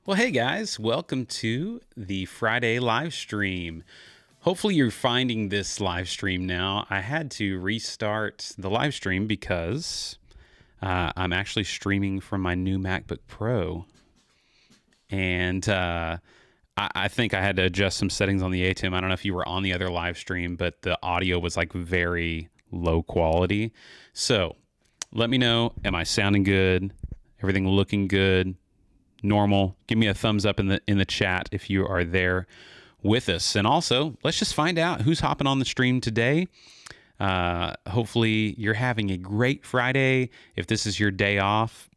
Well, hey guys, welcome to the Friday live stream. Hopefully you're finding this live stream now. I had to restart the live stream because I'm actually streaming from my new MacBook Pro. And I think I had to adjust some settings on the Atem. I don't know if you were on the other live stream, but the audio was like very low quality. So let me know, am I sounding good? Everything looking good? Normal? Give me a thumbs up in the chat if you are there with us. And also, let's just find out who's hopping on the stream today. Hopefully you're having a great Friday. If this is your day off,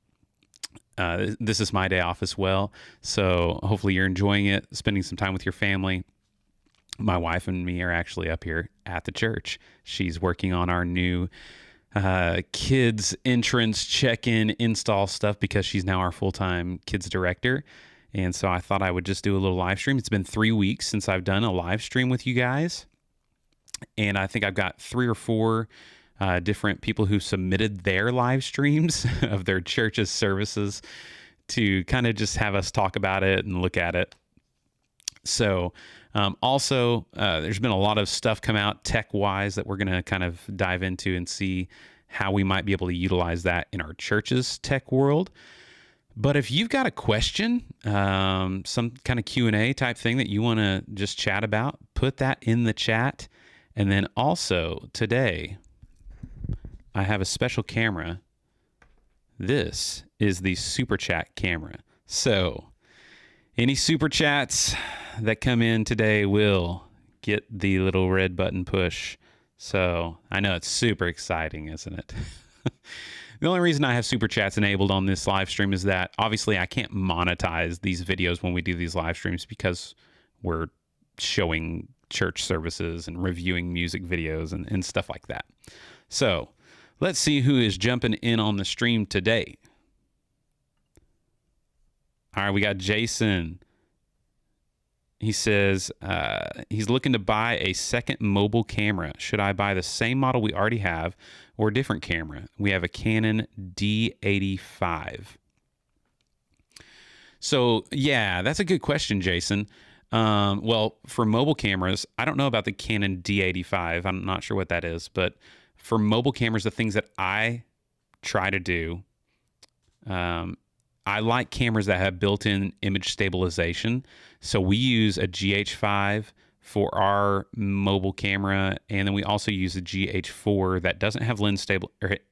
this is my day off as well. So hopefully you're enjoying it, spending some time with your family. My wife and me are actually up here at the church. She's working on our new kids entrance check-in install stuff because she's now our full-time kids director. And so I thought I would just do a little live stream. It's been 3 weeks since I've done a live stream with you guys. And I think I've got 3 or 4 different people who submitted their live streams of their church's services to kind of just have us talk about it and look at it. So also, there's been a lot of stuff come out tech-wise that we're going to kind of dive into and see how we might be able to utilize that in our church's tech world. But if you've got a question, some kind of Q&A type thing that you want to just chat about, put that in the chat. And then also today, I have a special camera. This is the Super Chat camera. So any Super Chats that come in today will get the little red button push. So I know it's super exciting, isn't it? The only reason I have Super Chats enabled on this live stream is that obviously I can't monetize these videos when we do these live streams because we're showing church services and reviewing music videos and stuff like that. So let's see who is jumping in on the stream today. All right, we got Jason. He says he's looking to buy a second mobile camera. Should I buy the same model we already have or a different camera? We have a Canon D85. So, yeah, that's a good question, Jason. Well, for mobile cameras, I don't know about the Canon D85. I'm not sure what that is. But for mobile cameras, the things that I try to do, I like cameras that have built-in image stabilization. So we use a GH5 for our mobile camera, and then we also use a GH4 that doesn't have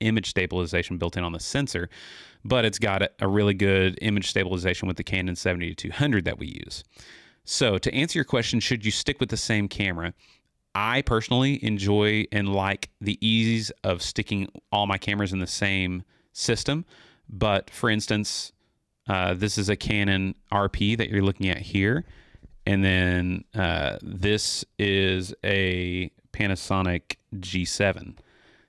image stabilization built in on the sensor, but it's got a really good image stabilization with the Canon 70-200 that we use. So to answer your question, should you stick with the same camera? I personally enjoy and like the ease of sticking all my cameras in the same system. But for instance, this is a Canon RP that you're looking at here. And then this is a Panasonic G7.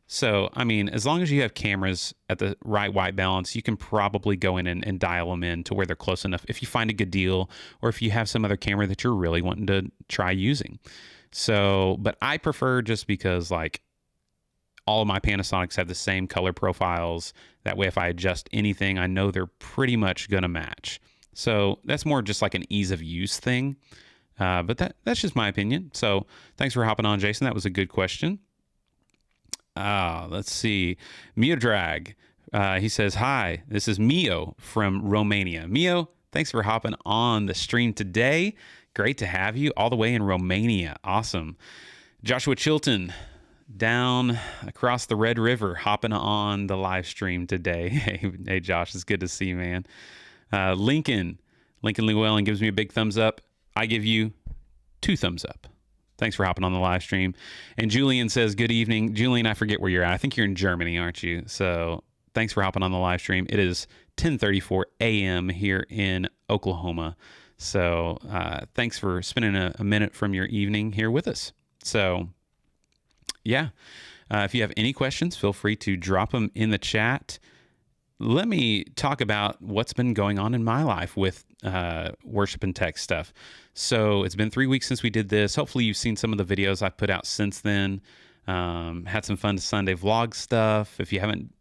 So, I mean, as long as you have cameras at the right white balance, you can probably go in and dial them in to where they're close enough if you find a good deal or if you have some other camera that you're really wanting to try using. So, but I prefer just because, like, all of my Panasonics have the same color profiles. That way, if I adjust anything, I know they're pretty much going to match. So that's more just like an ease of use thing. But that's just my opinion. So thanks for hopping on, Jason. That was a good question. Let's see. Mio Drag. He says, hi, this is Mio from Romania. Mio, thanks for hopping on the stream today. Great to have you all the way in Romania. Awesome. Joshua Chilton, down across the Red River, hopping on the live stream today. Hey, Josh, it's good to see you, man. Lincoln Llewellyn gives me a big thumbs up. I give you 2 thumbs up. Thanks for hopping on the live stream. And Julian says, good evening. Julian, I forget where you're at. I think you're in Germany, aren't you? So thanks for hopping on the live stream. It is 10:34 a.m. here in Oklahoma. So thanks for spending a minute from your evening here with us. So yeah, if you have any questions, feel free to drop them in the chat. Let me talk about what's been going on in my life with worship and tech stuff. So it's been 3 weeks since we did this. Hopefully you've seen some of the videos I've put out since then. Had some fun Sunday vlog stuff. If you haven't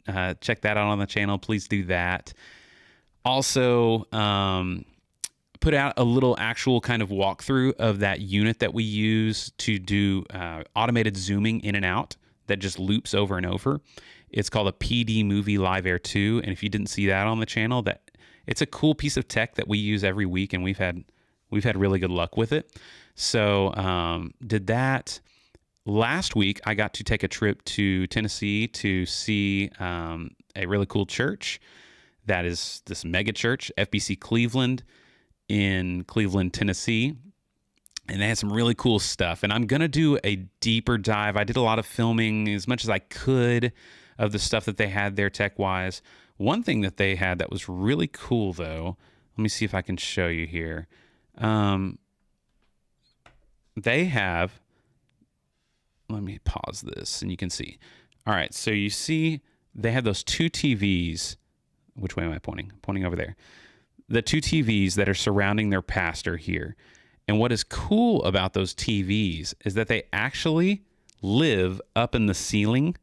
checked that out on the channel, please do that. Also, put out a little actual kind of walkthrough of that unit that we use to do automated zooming in and out that just loops over and over. It's called a PD Movie Live Air 2, and if you didn't see that on the channel, that it's a cool piece of tech that we use every week, and we've had really good luck with it. So did that. Last week, I got to take a trip to Tennessee to see a really cool church. That is this mega church, FBC Cleveland, in Cleveland, Tennessee. And they had some really cool stuff. And I'm going to do a deeper dive. I did a lot of filming as much as I could of the stuff that they had there tech-wise. One thing that they had that was really cool, though, let me see if I can show you here. They have, let me pause this and you can see. All right, so you see they have those two TVs. Which way am I pointing? I'm pointing over there. The two TVs that are surrounding their pastor here. And what is cool about those TVs is that they actually live up in the ceiling.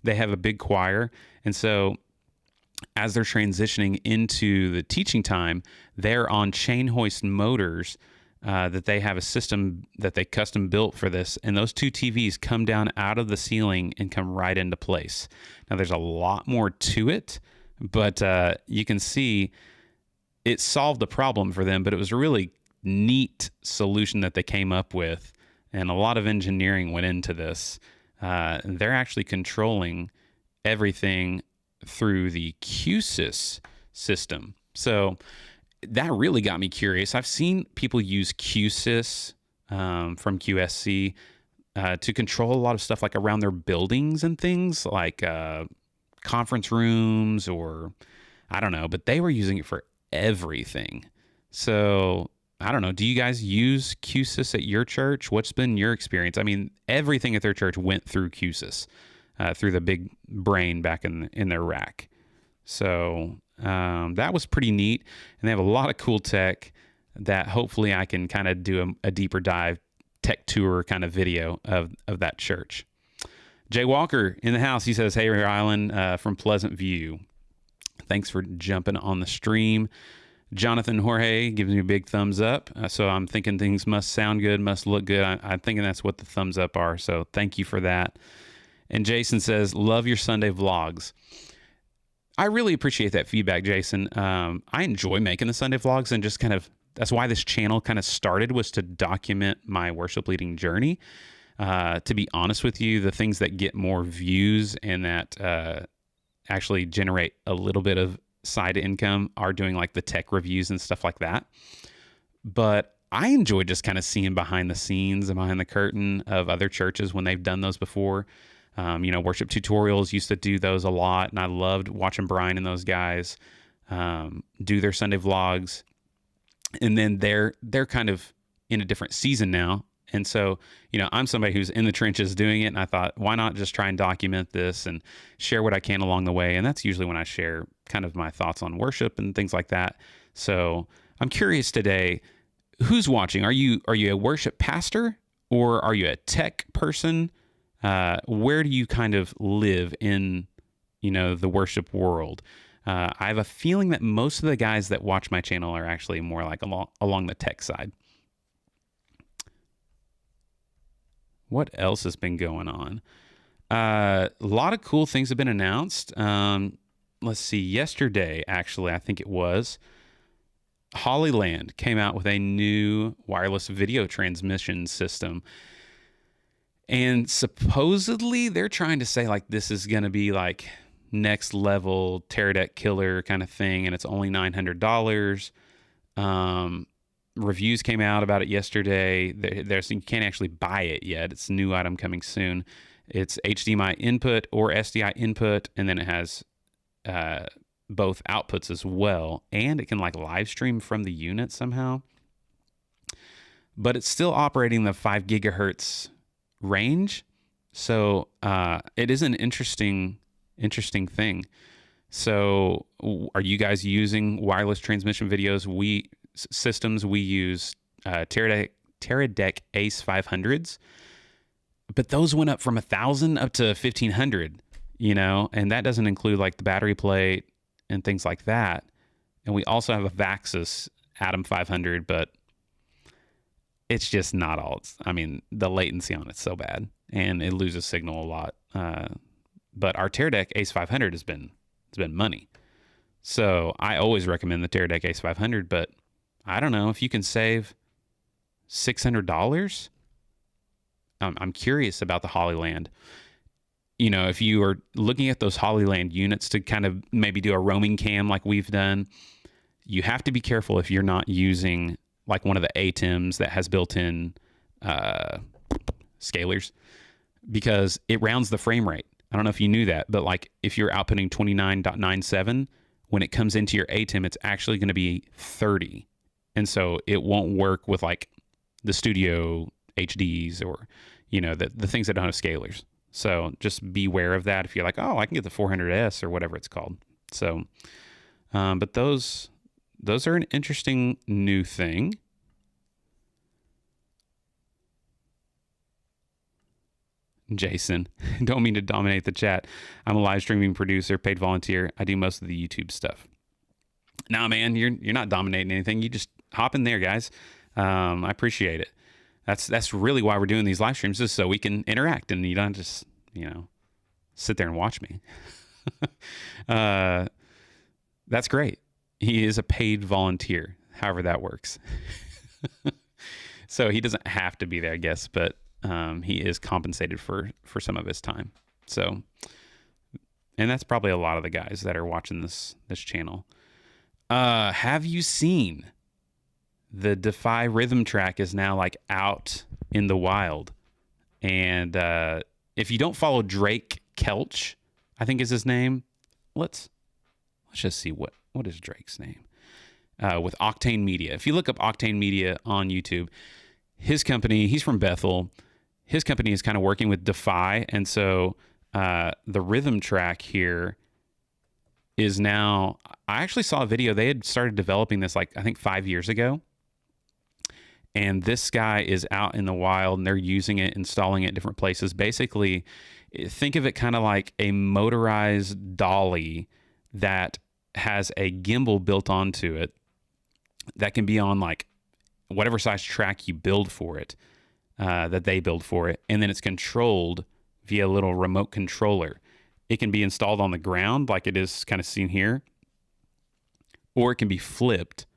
They have a big choir. And so as they're transitioning into the teaching time, they're on chain hoist motors that they have a system that they custom built for this. And those two TVs come down out of the ceiling and come right into place. Now, there's a lot more to it, but you can see it solved the problem for them, but it was a really neat solution that they came up with. And a lot of engineering went into this. They're actually controlling everything through the QSys system. So that really got me curious. I've seen people use QSys from QSC to control a lot of stuff like around their buildings and things like conference rooms or I don't know, but they were using it for everything. So I don't know. Do you guys use QSys at your church? What's been your experience? I mean, everything at their church went through QSys, through the big brain back in their rack. So that was pretty neat. And they have a lot of cool tech that hopefully I can kind of do a deeper dive tech tour kind of video of that church. Jay Walker in the house. He says, "Hey, Rylan from Pleasant View. Thanks for jumping on the stream." Jonathan Jorge gives me a big thumbs up. So I'm thinking things must sound good, must look good. I'm thinking that's what the thumbs up are. So thank you for that. And Jason says, "Love your Sunday vlogs." I really appreciate that feedback, Jason. I enjoy making the Sunday vlogs and just kind of, that's why this channel kind of started, was to document my worship leading journey. To be honest with you, the things that get more views and that actually generate a little bit of side income are doing like the tech reviews and stuff like that. But I enjoy just kind of seeing behind the scenes and behind the curtain of other churches when they've done those before. Worship tutorials used to do those a lot, and I loved watching Brian and those guys do their Sunday vlogs. And then they're kind of in a different season now. And so, I'm somebody who's in the trenches doing it, and I thought, why not just try and document this and share what I can along the way? And that's usually when I share kind of my thoughts on worship and things like that. So I'm curious today, who's watching? Are you a worship pastor, or are you a tech person? Where do you kind of live in, the worship world? I have a feeling that most of the guys that watch my channel are actually more like along the tech side. What else has been going on? A lot of cool things have been announced. Let's see. Yesterday, actually, I think it was, Hollyland came out with a new wireless video transmission system. And supposedly they're trying to say like this is going to be like next level Teradek killer kind of thing. And it's only $900. Reviews came out about it yesterday. You can't actually buy it yet. It's a new item coming soon. It's HDMI input or SDI input, and then it has both outputs as well. And it can like live stream from the unit somehow. But it's still operating the 5 gigahertz range. So it is an interesting thing. So are you guys using wireless transmission systems? We use Teradek Ace 500s, but those went up from 1,000 up to 1,500, and that doesn't include like the battery plate and things like that. And we also have a Vaxxus Atem 500, but it's just not all. I mean, the latency on it's so bad, and it loses signal a lot. But our Teradek Ace 500 it's been money. So I always recommend the Teradek Ace 500, but I don't know if you can save $600. I'm curious about the Hollyland. You know, if you are looking at those Hollyland units to kind of maybe do a roaming cam like we've done, you have to be careful if you're not using like one of the Atems that has built-in scalers, because it rounds the frame rate. I don't know if you knew that, but like if you're outputting 29.97, when it comes into your Atem, it's actually going to be 30. And so it won't work with like the studio HDs or, you know, the things that don't have scalers. So just beware of that if you're like, oh, I can get the 400S or whatever it's called. So, but those are an interesting new thing. Jason, don't mean to dominate the chat. I'm a live streaming producer, paid volunteer. I do most of the YouTube stuff. Nah, man, you're not dominating anything. You just hop in there, guys. I appreciate it. That's really why we're doing these live streams, is so we can interact and you don't just, you know, sit there and watch me. That's great. He is a paid volunteer, however that works. So he doesn't have to be there, I guess, but he is compensated for some of his time. So, and that's probably a lot of the guys that are watching this channel. Have you seen the Defy rhythm track is now like out in the wild? And if you don't follow Drake Kelch, I think is his name. Let's just see what is Drake's name. With Octane Media. If you look up Octane Media on YouTube, his company, he's from Bethel. His company is kind of working with Defy, and so the rhythm track here is now. I actually saw a video. They had started developing this like I think 5 years ago, and this guy is out in the wild, and they're using it, installing it in different places. Basically, think of it kind of like a motorized dolly that has a gimbal built onto it that can be on like whatever size track you build for it. That they build for it, and then it's controlled via a little remote controller. It can be installed on the ground like it is kind of seen here, or it can be flipped,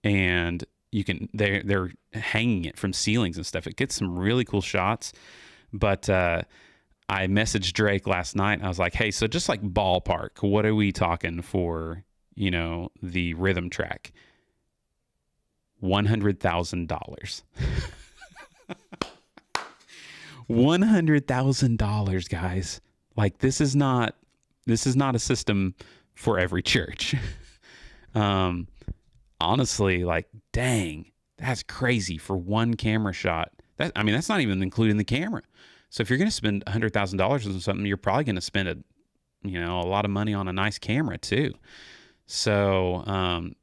and you can they're hanging it from ceilings and stuff. It gets some really cool shots. But I messaged Drake last night, and I was like, hey, so just like ballpark, what are we talking for, you know, the rhythm track? $100,000. $100,000, guys. Like this is not a system for every church. Honestly, like, dang, that's crazy for one camera shot. That's not even including the camera. So if you're going to spend $100,000 on something, you're probably going to spend a lot of money on a nice camera too. So,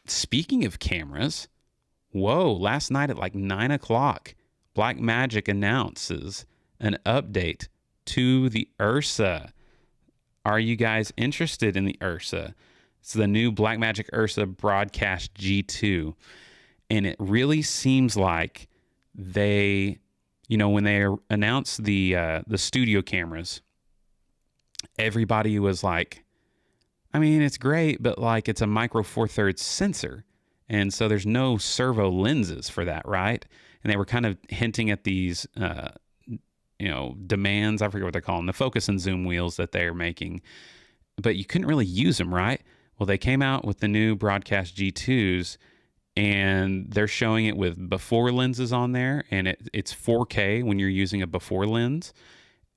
speaking of cameras, last night at like 9:00, Blackmagic announces an update to the Ursa. Are you guys interested in the Ursa? It's the new Blackmagic Ursa Broadcast G2. And it really seems like they, when they announced the studio cameras, everybody was like, I mean, it's great, but like it's a micro four thirds sensor. And so there's no servo lenses for that, right? And they were kind of hinting at these, demands. I forget what they call them, the focus and zoom wheels that they're making. But you couldn't really use them, right? Well, they came out with the new Broadcast G2s, and they're showing it with before lenses on there, and it's 4K when you're using a before lens.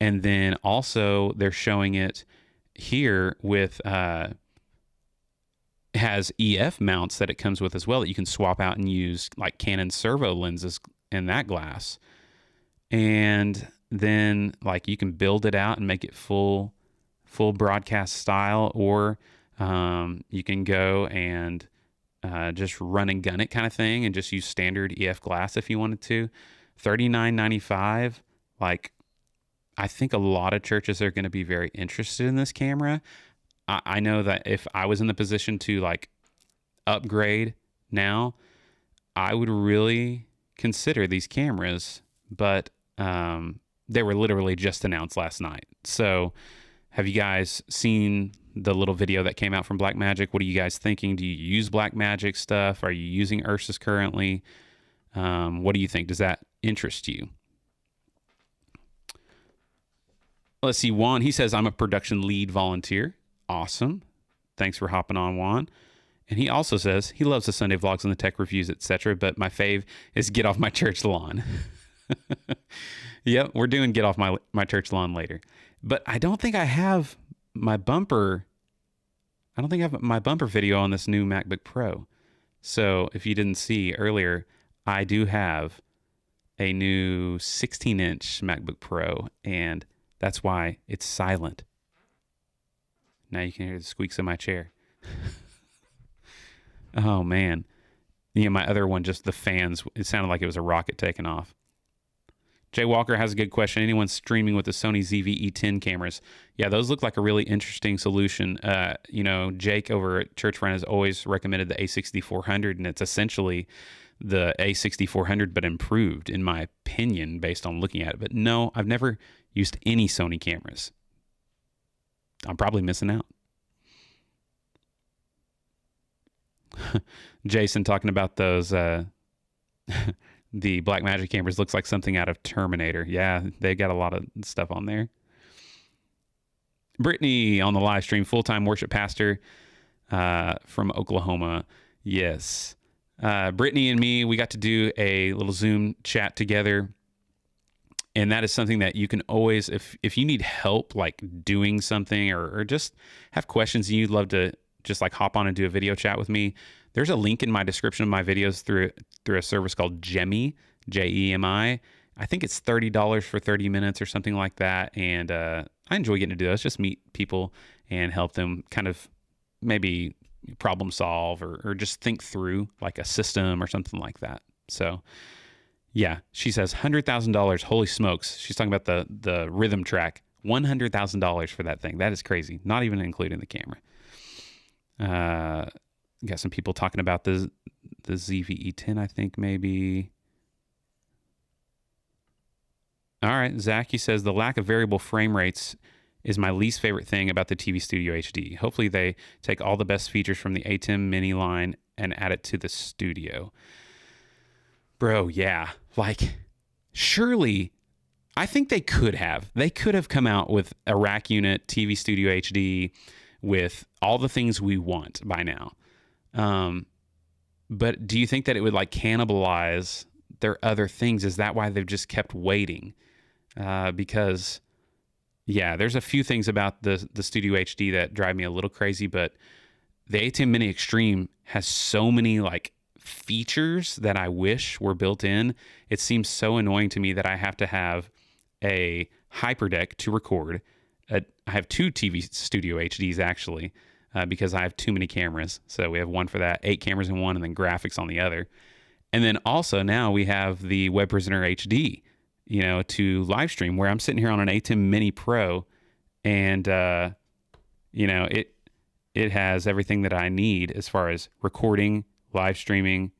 And then also they're showing it here with it has EF mounts that it comes with as well that you can swap out and use like Canon servo lenses in that glass. And then like you can build it out and make it full broadcast style, or you can go and just run and gun it kind of thing and just use standard EF glass if you wanted to. $39.95. Like, I think a lot of churches are going to be very interested in this camera. I know that if I was in the position to like upgrade now, I would really consider these cameras, but they were literally just announced last night. So have you guys seen the little video that came out from Blackmagic? What are you guys thinking? Do you use Blackmagic stuff? Are you using Ursus currently? What do you think? Does that interest you? Let's see, Juan, he says, I'm a production lead volunteer. Awesome. Thanks for hopping on, Juan. And he also says he loves the Sunday vlogs and the tech reviews, etc. But my fave is get off my church lawn. Yep, we're doing get off my church lawn later. But I don't think I have my bumper. I don't think I have my bumper video on this new MacBook Pro. So if you didn't see earlier, I do have a new 16-inch MacBook Pro, and that's why it's silent. Now you can hear the squeaks in my chair. Oh, man. Yeah, my other one, just the fans, it sounded like it was a rocket taking off. Jay Walker has a good question. Anyone streaming with the Sony ZV-E10 cameras? Yeah, those look like a really interesting solution. Jake over at Churchfront has always recommended the A6400, and it's essentially the A6400 but improved, in my opinion, based on looking at it. But no, I've never used any Sony cameras. I'm probably missing out. Jason talking about those the Blackmagic cameras, looks like something out of Terminator. Yeah, they got a lot of stuff on there. Brittany on the live stream, full-time worship pastor from Oklahoma. Yes. Brittany and me, we got to do a little Zoom chat together. And that is something that you can always, if you need help, like doing something or just have questions and you'd love to just like hop on and do a video chat with me, there's a link in my description of my videos through a service called Jemi, Jemi. I think it's $30 for 30 minutes or something like that. And I enjoy getting to do this, just meet people and help them kind of maybe problem solve or just think through like a system or something like that. So yeah, she says $100,000. Holy smokes. She's talking about the rhythm track. $100,000 for that thing. That is crazy. Not even including the camera. Got some people talking about the ZV-E10, I think maybe. All right, Zach, he says the lack of variable frame rates is my least favorite thing about the TV Studio HD. Hopefully they take all the best features from the Atem mini line and add it to the Studio. Bro, yeah. Like, surely, I think they could have. They could have come out with a rack unit TV Studio HD with all the things we want by now. But do you think that it would like cannibalize their other things? Is that why they've just kept waiting? Because, yeah, there's a few things about the Studio HD that drive me a little crazy, but the Atem Mini Extreme has so many like features that I wish were built in. It seems so annoying to me that I have to have a hyperdeck to record. I have two TV Studio HDs actually, because I have too many cameras. So we have one for that, 8 cameras in one, and then graphics on the other. And then also now we have the WebPresenter HD, to live stream, where I'm sitting here on an Atem Mini Pro, and it has everything that I need as far as recording, live streaming,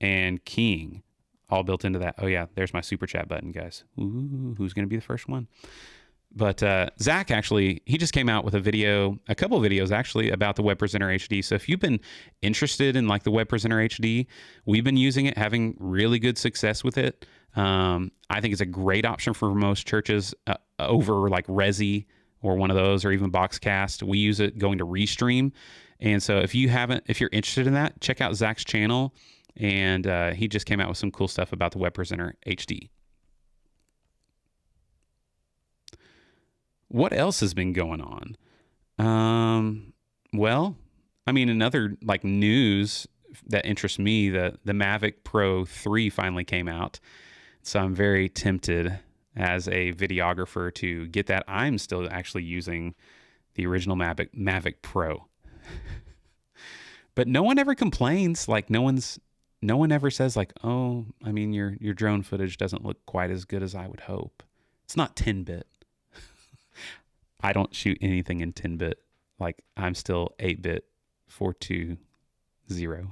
and keying, all built into that. Oh yeah, there's my super chat button, guys. Ooh, who's going to be the first one? But Zach, actually, he just came out with a couple of videos actually about the WebPresenter HD. So if you've been interested in like the WebPresenter HD, we've been using it, having really good success with it. I think it's a great option for most churches over like Resi or one of those, or even Boxcast. We use it going to Restream. And so if you're interested in that, check out Zach's channel. And he just came out with some cool stuff about the WebPresenter HD. What else has been going on? Well, I mean, another like news that interests me, the Mavic Pro 3 finally came out. So I'm very tempted as a videographer to get that. I'm still actually using the original Mavic Pro. But no one ever complains. Like no one ever says like, oh, I mean, your drone footage doesn't look quite as good as I would hope. It's not 10-bit. I don't shoot anything in 10-bit. Like I'm still 8-bit 420.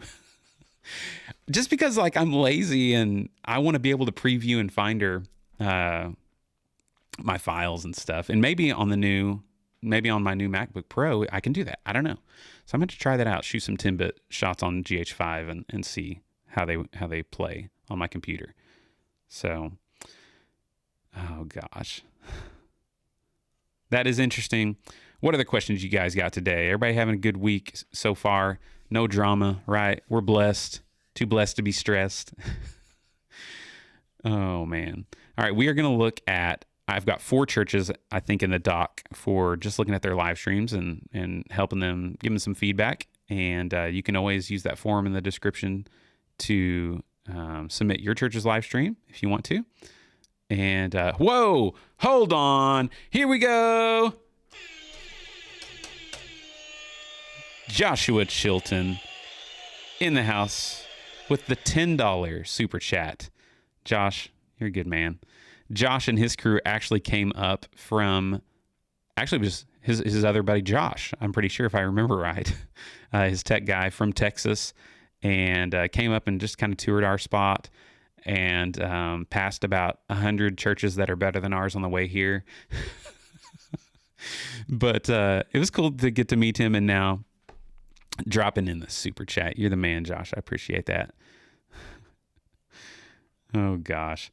Just because like I'm lazy and I want to be able to preview in Finder my files and stuff. And maybe on my new MacBook Pro, I can do that. I don't know. So I'm going to try that out, shoot some 10-bit shots on GH5 and see how they play on my computer. So, oh gosh. That is interesting. What other questions you guys got today? Everybody having a good week so far? No drama, right? We're blessed. Too blessed to be stressed. Oh, man. All right, we are going to look at, I've got 4 churches, I think, in the doc for just looking at their live streams and helping them, give them some feedback. And you can always use that form in the description to submit your church's live stream if you want to. And, whoa, hold on. Here we go. Joshua Chilton in the house with the $10 super chat. Josh, you're a good man. Josh and his crew actually came up from, actually it was his other buddy Josh, I'm pretty sure if I remember right, his tech guy from Texas, and came up and just kind of toured our spot and passed about 100 churches that are better than ours on the way here. But it was cool to get to meet him, and now dropping in the super chat. You're the man, Josh. I appreciate that. Oh, gosh.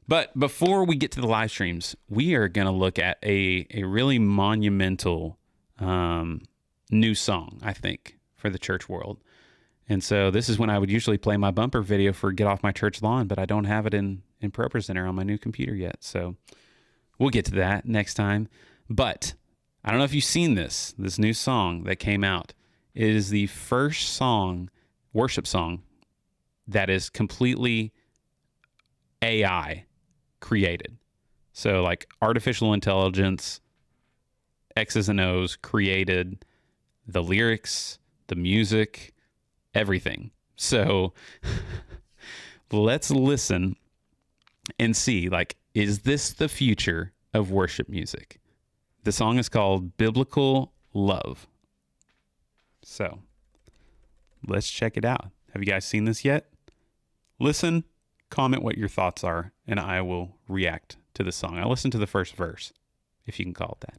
But before we get to the live streams, we are going to look at a really monumental new song, I think, for the church world. And so this is when I would usually play my bumper video for Get Off My Church Lawn, but I don't have it in ProPresenter on my new computer yet. So we'll get to that next time. But I don't know if you've seen this new song that came out. It is the first song, worship song, that is completely AI created. So like artificial intelligence, X's and O's created the lyrics, the music, everything. So let's listen and see, like, is this the future of worship music? The song is called Biblical Love. So let's check it out. Have you guys seen this yet? Listen, comment what your thoughts are, and I will react to the song. I'll listen to the first verse, if you can call it that.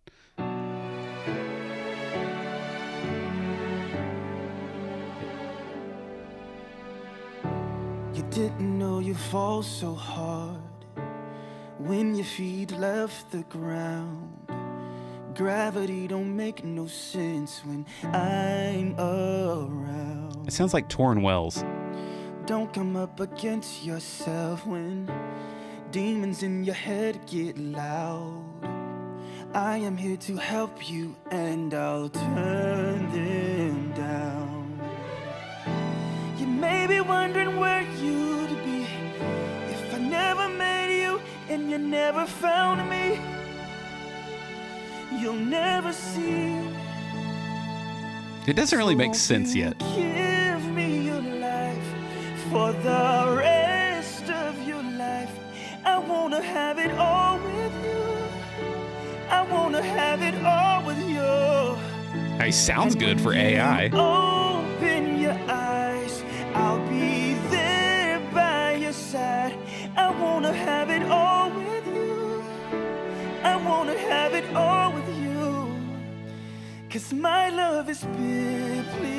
You didn't know you fall so hard when your feet left the ground. Gravity don't make no sense when I'm around. It sounds like Torrin Wells. Don't come up against yourself when demons in your head get loud. I am here to help you and I'll turn them down. You may be wondering where you'd be if I never met you and you never found me. You'll never see. It doesn't really make sense yet. Give me your life for the rest of your life. I wanna have it all with you. I wanna have it all with you. Hey, sounds good for AI. Open your eyes. I'll be there by your side. I wanna have it all with you. I wanna have it all with you. 'Cause my love is biblical.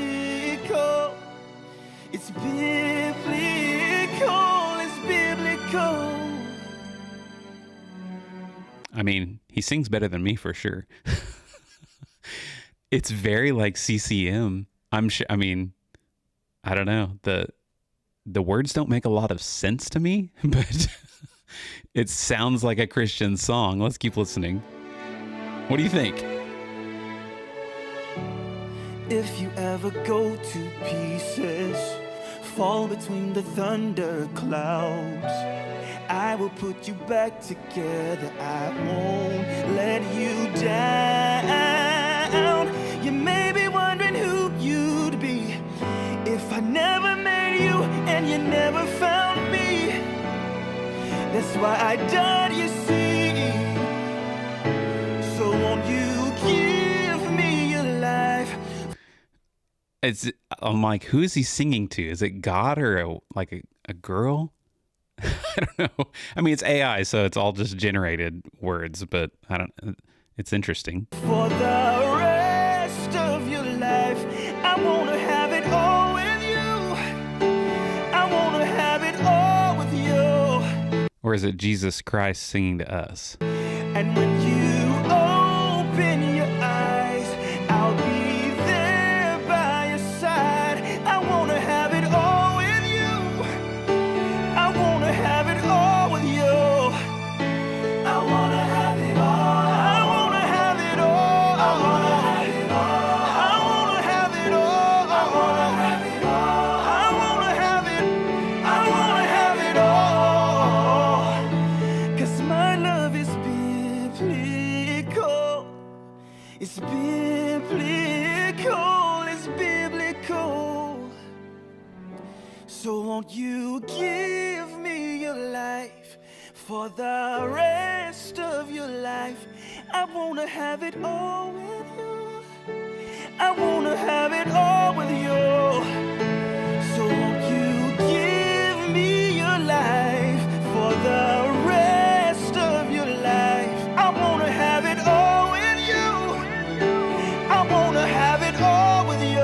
It's biblical. It's biblical. I mean, he sings better than me for sure. It's very like CCM. I'm sure. I mean, I don't know. The words don't make a lot of sense to me, but it sounds like a Christian song. Let's keep listening. What do you think? If you ever go to pieces, fall between the thunder clouds, I will put you back together. I won't let you down. You may be wondering who you'd be if I never met you and you never found me. That's why I died, you see. So won't you give me your life? I'm like, who is he singing to? Is it God or a girl? I don't know. I mean, it's AI, so it's all just generated words, but I don't. It's interesting. For the rest of your life, I wanna have it all with you. I wanna have it all with you. Or is it Jesus Christ singing to us? And when you open your eyes, I'll be there by your side. I wanna have it all with you. I wanna have it all with you. I wanna have it all. I wanna have it all. I wanna have it all. I wanna have it all. I wanna have it all. I wanna have it. I wanna have it all. 'Cause my love is biblical. It's biblical. It's biblical. So won't you give me your life for the rest of your life? I wanna have it all with you. I wanna have it all with you. So won't you give me your life for the rest of your life? I wanna have it all with you. I wanna have it all with you.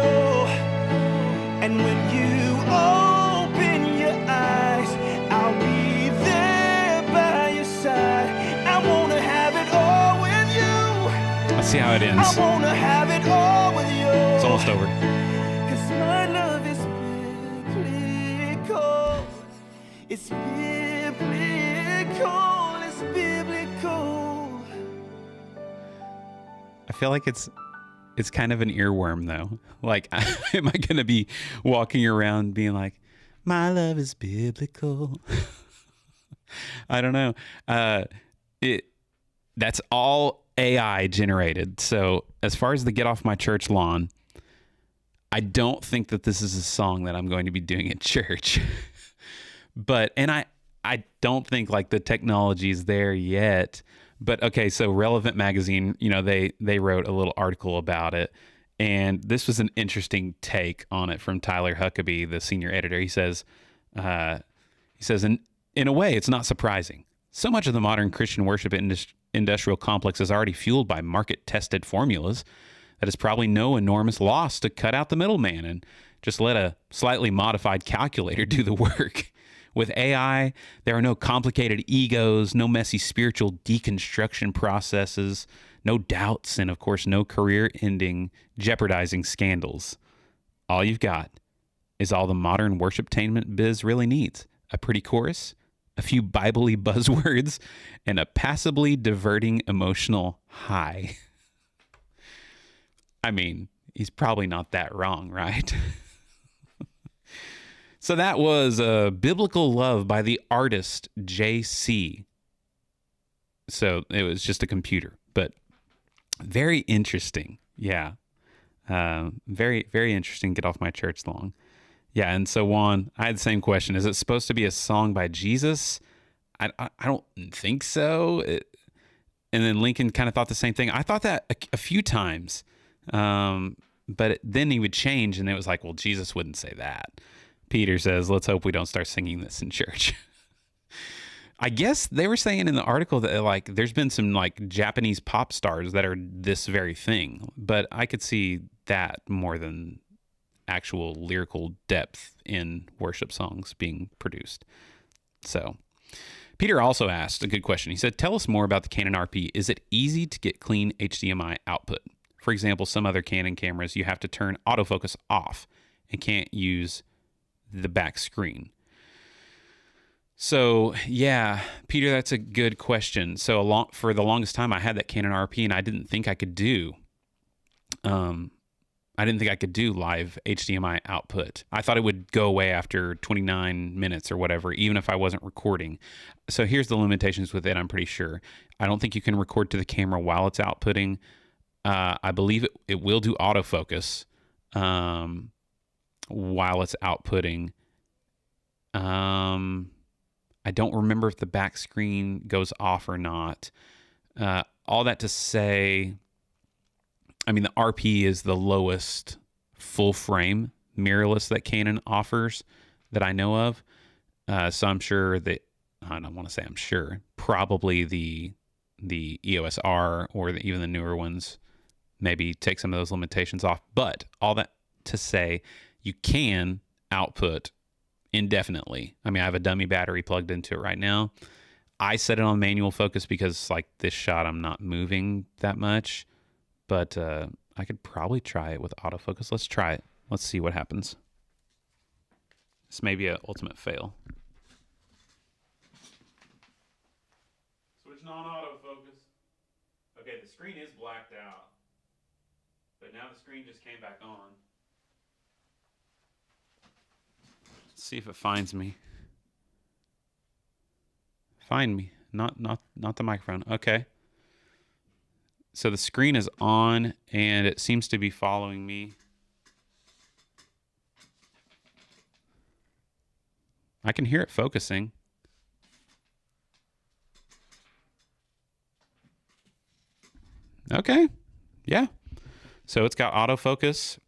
And when you open your eyes, I'll be there by your side. I wanna have it all with you. Let's see how it ends. I wanna have it all with you. It's almost over. 'Cause my love is biblical. It's biblical. It's biblical. I feel like it's kind of an earworm though. Like, am I going to be walking around being like, my love is biblical? I don't know. That's all AI generated. So as far as the Get Off My Church Lawn, I don't think that this is a song that I'm going to be doing at church. And I don't think like the technology is there yet. But okay, so Relevant Magazine, they wrote a little article about it, and this was an interesting take on it from Tyler Huckabee, the senior editor. He says, in a way, it's not surprising. So much of the modern Christian worship industrial complex is already fueled by market-tested formulas that it's probably no enormous loss to cut out the middleman and just let a slightly modified calculator do the work. With AI, there are no complicated egos, no messy spiritual deconstruction processes, no doubts, and of course, no career-ending, jeopardizing scandals. All you've got is all the modern worshiptainment biz really needs: a pretty chorus, a few Bible-y buzzwords, and a passably diverting emotional high. I mean, he's probably not that wrong, right? So that was Biblical Love by the artist JC. So it was just a computer, but very interesting. Yeah. Very, very interesting. Get Off My Church Lawn. Yeah. And so Juan, I had the same question. Is it supposed to be a song by Jesus? I don't think so. And then Lincoln kind of thought the same thing. I thought that a few times. But then he would change, and it was like, well, Jesus wouldn't say that. Peter says, let's hope we don't start singing this in church. I guess they were saying in the article that like there's been some like Japanese pop stars that are this very thing, but I could see that more than actual lyrical depth in worship songs being produced. So Peter also asked a good question. He said, tell us more about the Canon RP. Is it easy to get clean HDMI output? For example, some other Canon cameras, you have to turn autofocus off and can't use the back screen. So yeah, Peter, that's a good question. So for the longest time, I had that Canon RP, and I didn't think I could do live HDMI output. I thought it would go away after 29 minutes or whatever, even if I wasn't recording. So here's the limitations with it. I'm pretty sure. I don't think you can record to the camera while it's outputting. I believe it will do autofocus while it's outputting. I don't remember if the back screen goes off or not. All that to say, I mean, the RP is the lowest full frame mirrorless that Canon offers that I know of. So I'm sure that, I don't want to say I'm sure, probably the EOS R or even the newer ones maybe take some of those limitations off. But all that to say, you can output indefinitely. I mean, I have a dummy battery plugged into it right now. I set it on manual focus because like this shot, I'm not moving that much, but I could probably try it with autofocus. Let's try it. Let's see what happens. This may be an ultimate fail. Switching on autofocus. Okay, the screen is blacked out, but now the screen just came back on. Let's see if it finds me. Find me, not the microphone. Okay. So the screen is on and it seems to be following me. I can hear it focusing. Okay. Yeah. So it's got autofocus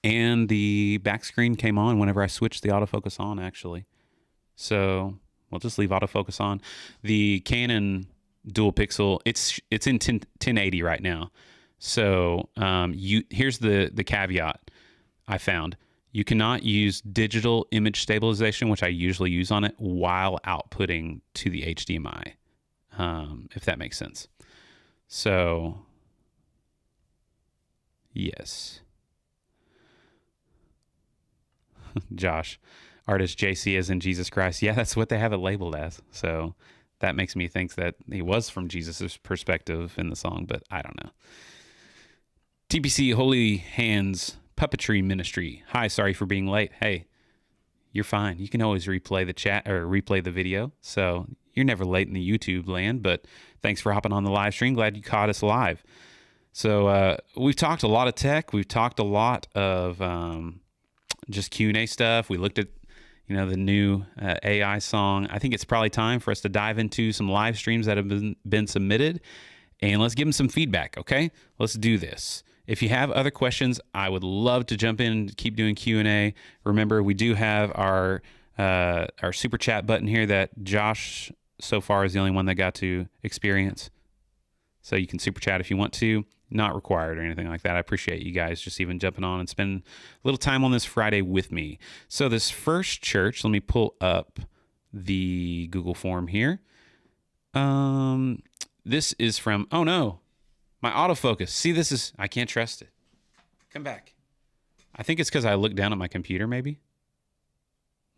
and the back screen came on whenever I switched the autofocus on, actually. So we'll just leave autofocus on. The Canon dual pixel, it's in 1080 right now. So here's the caveat I found. You cannot use digital image stabilization, which I usually use on it, while outputting to the HDMI, if that makes sense. So, yes. Josh, artist JC as in Jesus Christ. Yeah, that's what they have it labeled as. So that makes me think that he was from Jesus' perspective in the song, but I don't know. TPC Holy Hands Puppetry Ministry. Hi, sorry for being late. Hey, you're fine. You can always replay the chat or replay the video. So you're never late in the YouTube land, but thanks for hopping on the live stream. Glad you caught us live. So we've talked a lot of tech. We've talked a lot of just Q&A stuff. We looked at, the new AI song. I think it's probably time for us to dive into some live streams that have been submitted, and let's give them some feedback, okay? Let's do this. If you have other questions, I would love to jump in and keep doing Q&A. Remember, we do have our super chat button here that Josh so far is the only one that got to experience. So you can super chat if you want to. Not required or anything like that. I appreciate you guys just even jumping on and spending a little time on this Friday with me. So this first church, let me pull up the Google form here. This is from, oh no, my autofocus. See, I can't trust it. Come back. I think it's because I looked down at my computer, maybe.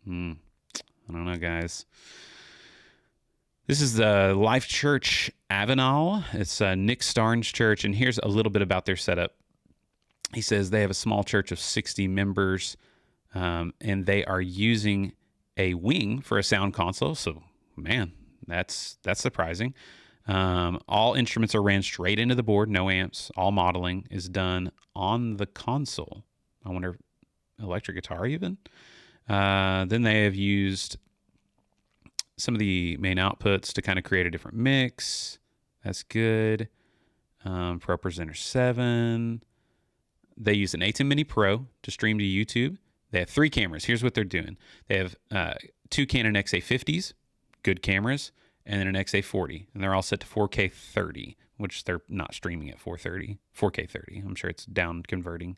I don't know, guys. This is the Life Church Avenal. It's Nick Starnes Church, and here's a little bit about their setup. He says they have a small church of 60 members, and they are using a wing for a sound console. So, man, that's surprising. All instruments are ran straight into the board, no amps. All modeling is done on the console. I wonder, electric guitar even? Then they have used some of the main outputs to kind of create a different mix. That's good. ProPresenter 7. They use an Atem Mini Pro to stream to YouTube. They have 3 cameras. Here's what they're doing. They have 2 Canon XA50s, good cameras, and then an XA40. And they're all set to 4K 30, which they're not streaming at 4K 30. I'm sure it's down converting.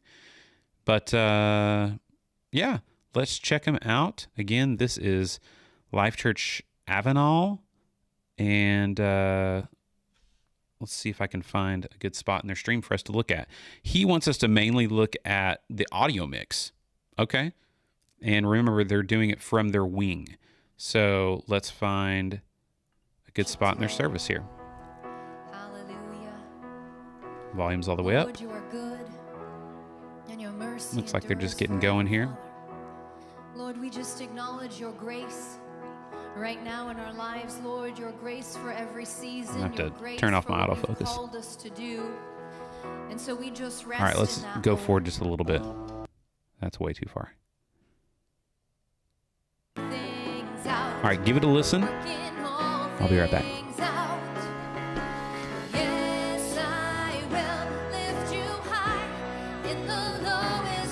But yeah, let's check them out. Again, this is Life Church Avenal, and let's see if I can find a good spot in their stream for us to look at. He wants us to mainly look at the audio mix, okay? And remember, they're doing it from their wing. So let's find a good spot in their service here. Hallelujah. Volume's all the way up. Lord, you are good, and your mercy Looks like they're just endures getting going here. forever. Lord, we just acknowledge your grace right now in our lives, Lord, your grace for every season. I have your to grace turn off for my what you've autofocus. called us to do. And so we just rest All right, let's in that, go Lord. forward just a little bit. That's way too far. Things out. All right, give it a listen. Working all I'll be right back. things out. Yes, I will lift you high in the lowest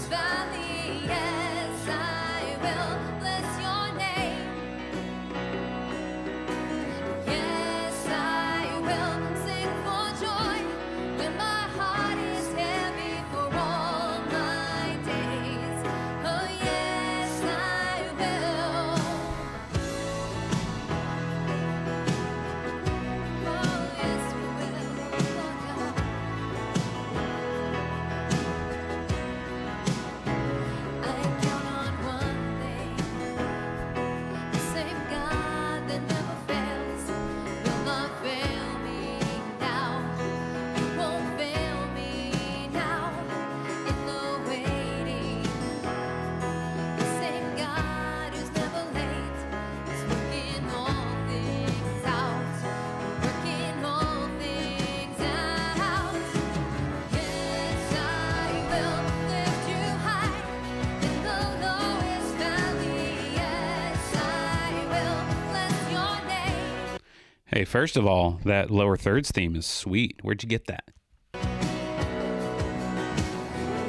Hey, first of all, that lower thirds theme is sweet. Where'd you get that?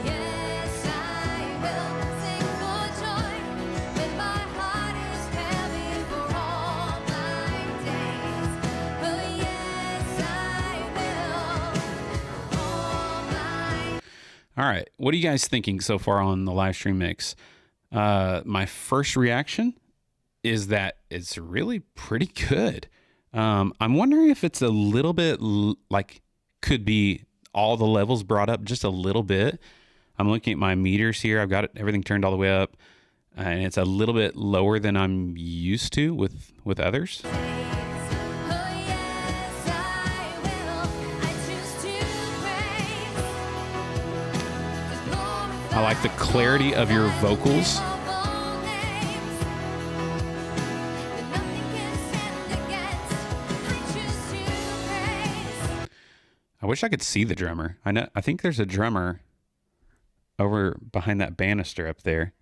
Yes, I will sing for joy when my heart is heavy for all my days. Oh, yes, I will all my. All right. What are you guys thinking so far on the live stream mix? My first reaction is that it's really pretty good. I'm wondering if it's a little bit like could be all the levels brought up just a little bit. I'm looking at my meters here. I've got everything turned all the way up, and it's a little bit lower than I'm used to with others. Oh, yes, I will. I choose to praise. I like the clarity of your vocals. I wish I could see the drummer. I think there's a drummer over behind that banister up there.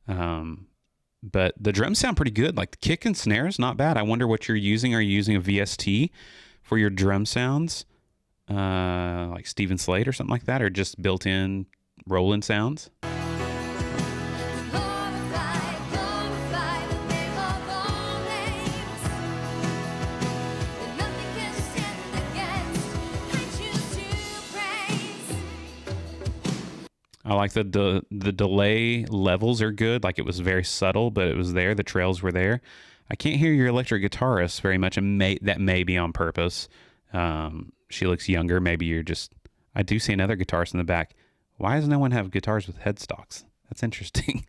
But the drums sound pretty good. Like the kick and snare is not bad. I wonder what you're using. Are you using a VST for your drum sounds? Like Steven Slade or something like that, or just built-in Roland sounds? I like the delay levels are good. Like it was very subtle, but it was there. The trails were there. I can't hear your electric guitarist very much, and that may be on purpose. She looks younger. Maybe you're just... I do see another guitarist in the back. Why does no one have guitars with headstocks? That's interesting.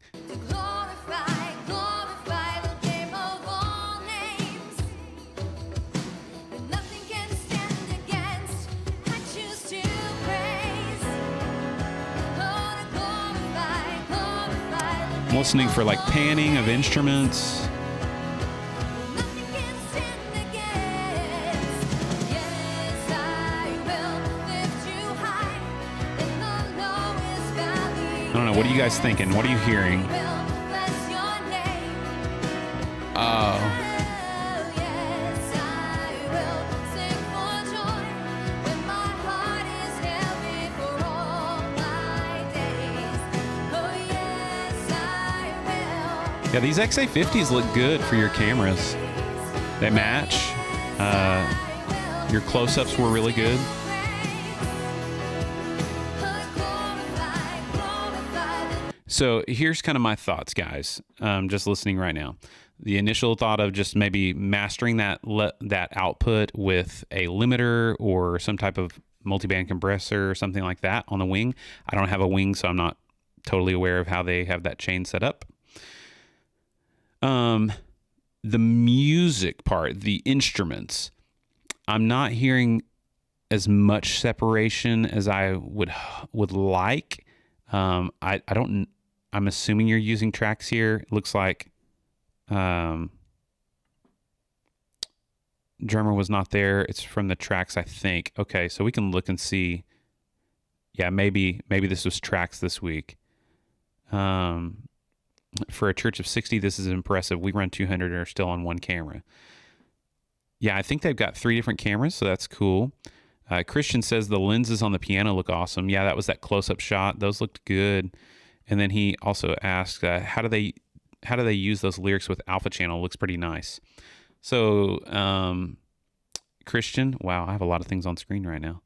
I'm listening for like panning of instruments. I don't know. What are you guys thinking? What are you hearing? Oh. Yeah, these XA50s look good for your cameras. They match. Your close-ups were really good. So here's kind of my thoughts, guys. Just listening right now. The initial thought of just maybe mastering that output with a limiter or some type of multiband compressor or something like that on the wing. I don't have a wing, so I'm not totally aware of how they have that chain set up. The music part, the instruments, I'm not hearing as much separation as I would like. I'm assuming you're using tracks here. It looks like, drummer was not there. It's from the tracks, I think. Okay. So we can look and see. Yeah, maybe this was tracks this week. For a church of 60, this is impressive. We run 200 and are still on one camera. Yeah, I think they've got 3 different cameras, so that's cool. Christian says the lenses on the piano look awesome. Yeah, that was that close-up shot. Those looked good. And then he also asked, how do they use those lyrics with Alpha Channel? Looks pretty nice. So, Christian, wow, I have a lot of things on screen right now.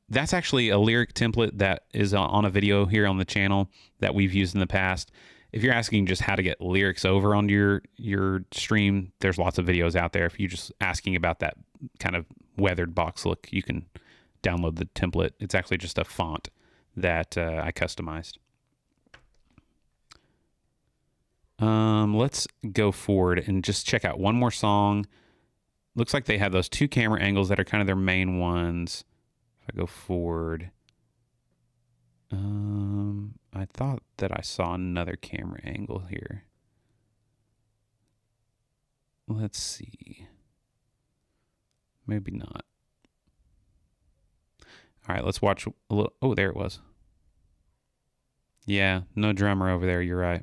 That's actually a lyric template that is on a video here on the channel that we've used in the past. If you're asking just how to get lyrics over onto your stream, there's lots of videos out there. If you're just asking about that kind of weathered box look, you can download the template. It's actually just a font that I customized. Let's go forward and just check out one more song. Looks like they have those 2 camera angles that are kind of their main ones. If I go forward, I thought that I saw another camera angle here. Let's see. Maybe not. All right, let's watch a little. Oh, there it was. Yeah, no drummer over there. You're right.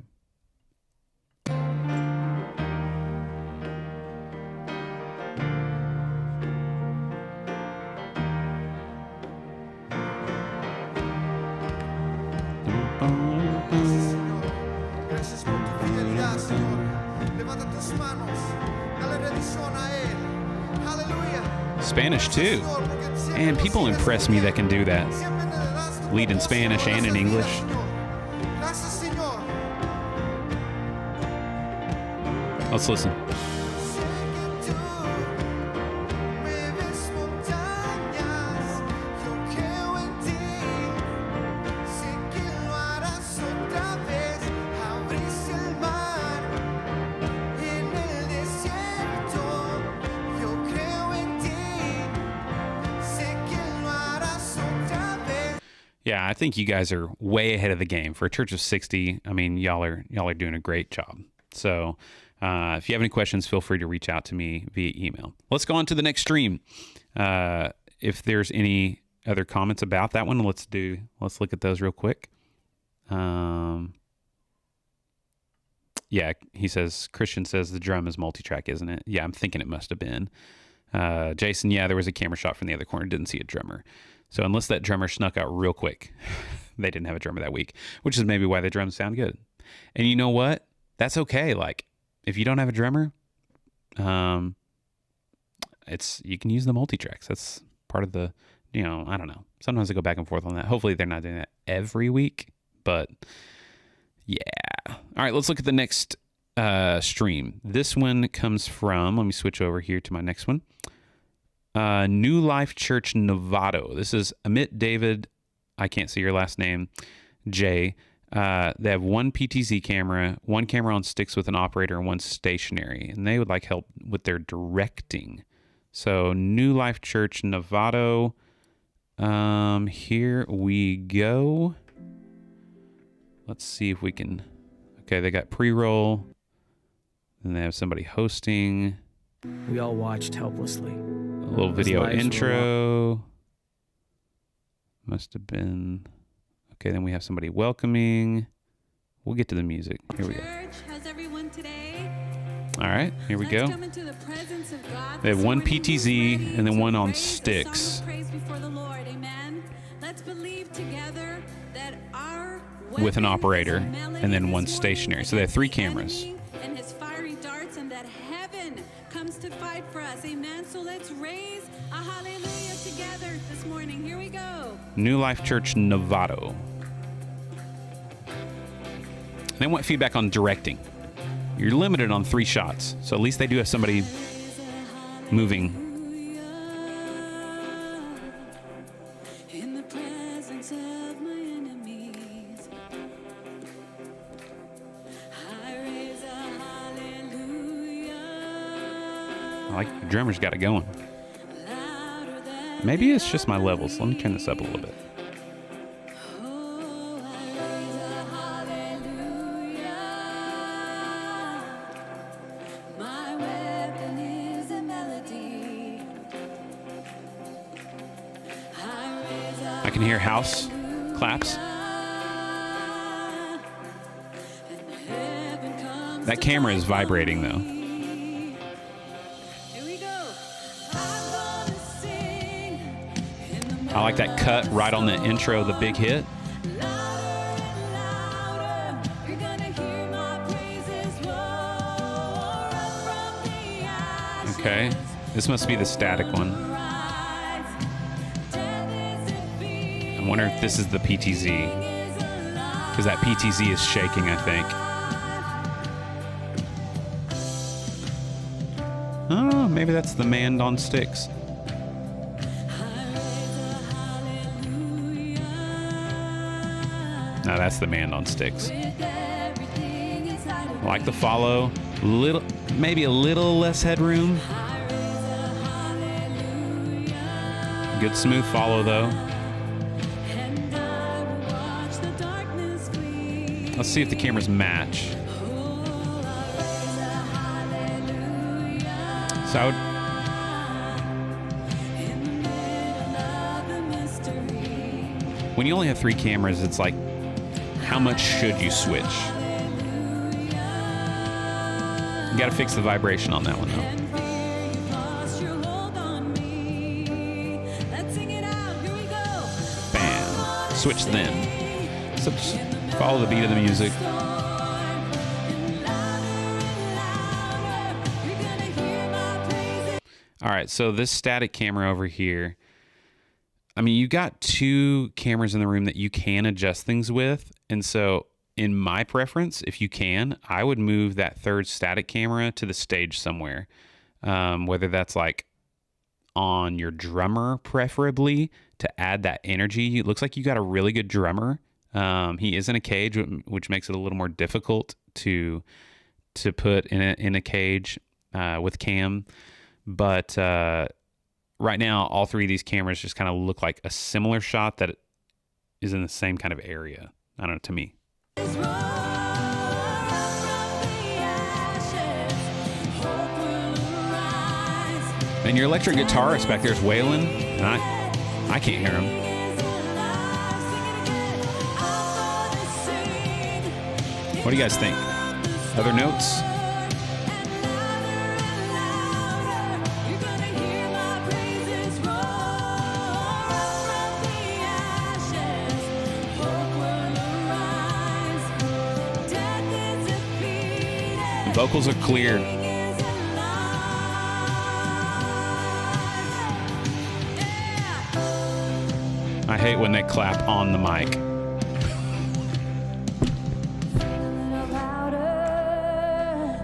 Spanish too. And people impress me that can do that. Lead in Spanish and in English. Let's listen. Yeah, I think you guys are way ahead of the game for a church of 60. I mean, y'all are doing a great job. So, if you have any questions, feel free to reach out to me via email. Let's go on to the next stream. If there's any other comments about that one, let's look at those real quick. Yeah, Christian says the drum is multi-track, isn't it? Yeah, I'm thinking it must have been. Jason, yeah, there was a camera shot from the other corner. Didn't see a drummer. So unless that drummer snuck out real quick, they didn't have a drummer that week, which is maybe why the drums sound good. And you know what? That's okay. Like, if you don't have a drummer, you can use the multi-tracks. That's part of the, I don't know. Sometimes I go back and forth on that. Hopefully they're not doing that every week, but yeah. All right, let's look at the next stream. This one comes from, let me switch over here to my next one. New Life Church Novato. This is Amit David, I can't see your last name, J. They have one PTZ camera, one camera on sticks with an operator, and one stationary. And they would like help with their directing. So New Life Church Novato. Here we go. Let's see if we can. Okay, they got pre-roll. And they have somebody hosting. We all watched helplessly. A little video intro. Must have been. Okay, then we have somebody welcoming. We'll get to the music. Here we go. How's everyone today? All right, here we go. Come into the presence of God. They have one PTZ Ready and then to one on raise a sticks. song of praise before the Lord. Amen. Let's believe together that our With an weapon operator is a melody and then this one morning stationary. So they have 3 against the cameras. enemy and his fiery darts, and that heaven comes to fight for us. Amen. So let's raise a hallelujah together this morning. Here we go. New Life Church Novato. They want feedback on directing. You're limited on 3 shots, so at least they do have somebody moving. In the presence of my enemies, I raise a hallelujah. I like the drummer's got it going. Louder than Maybe it's just my levels. Let me turn this up a little bit. oh, I raise a hallelujah. My weapon is a melody. I raise a I can hear house claps. That camera is vibrating though. Here we go. I'm gonna sing in the I like that cut right on the intro, the big hit. louder and louder. You're gonna hear my praises roar up from the ashes. Okay, this must be the static one. Rise. Death is defeated. I wonder if this is the PTZ, Is alive. because that PTZ is shaking, I think. Oh, maybe that's the man on sticks. No, that's the man on sticks. With everything inside of I like the follow. Maybe a little less headroom. Good smooth follow though. and I will watch the darkness flee. Let's see if the cameras match. So I would, In the middle of the mystery. when you only have 3 cameras, it's like, how much should you switch? You gotta fix the vibration on that one though. And fear you've lost your hold on me. Let's sing it out. Here we go. Bam. Switch then. So just follow the beat of the music. And louder and louder. All right, so this static camera over here, I mean, you got 2 cameras in the room that you can adjust things with. And so in my preference, if you can, I would move that third static camera to the stage somewhere. Whether that's like on your drummer, preferably, to add that energy. It looks like you got a really good drummer. He is in a cage, which makes it a little more difficult to put in a cage with Cam. But right now, all 3 of these cameras just kind of look like a similar shot that is in the same kind of area. I don't know, to me. And your electric guitarist back there is wailing, and I can't hear him. What do you guys think? Other notes? Vocals are clear. I hate when they clap on the mic.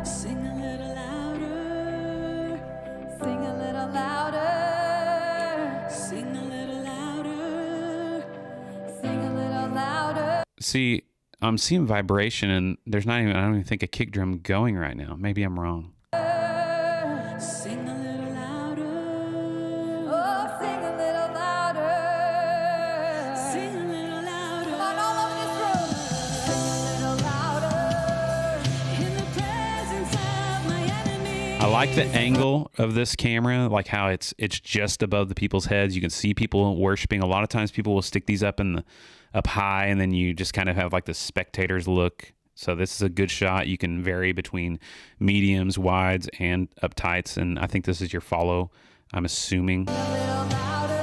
Sing a little louder. Sing a little louder. Sing a little louder. Sing a little louder. See, I'm seeing vibration, and I don't even think a kick drum going right now. Maybe I'm wrong. Sing a little louder. Oh, sing a little louder. Sing a little louder. Come on, all over this room. Sing a little louder. In the presence of my enemy. I like the angle of this camera, like how it's just above the people's heads. You can see people worshiping. A lot of times people will stick these up high, and then you just kind of have like the spectator's look. So this is a good shot. You can vary between mediums, wides, and uptights, and I think this is your follow, I'm assuming. A little louder.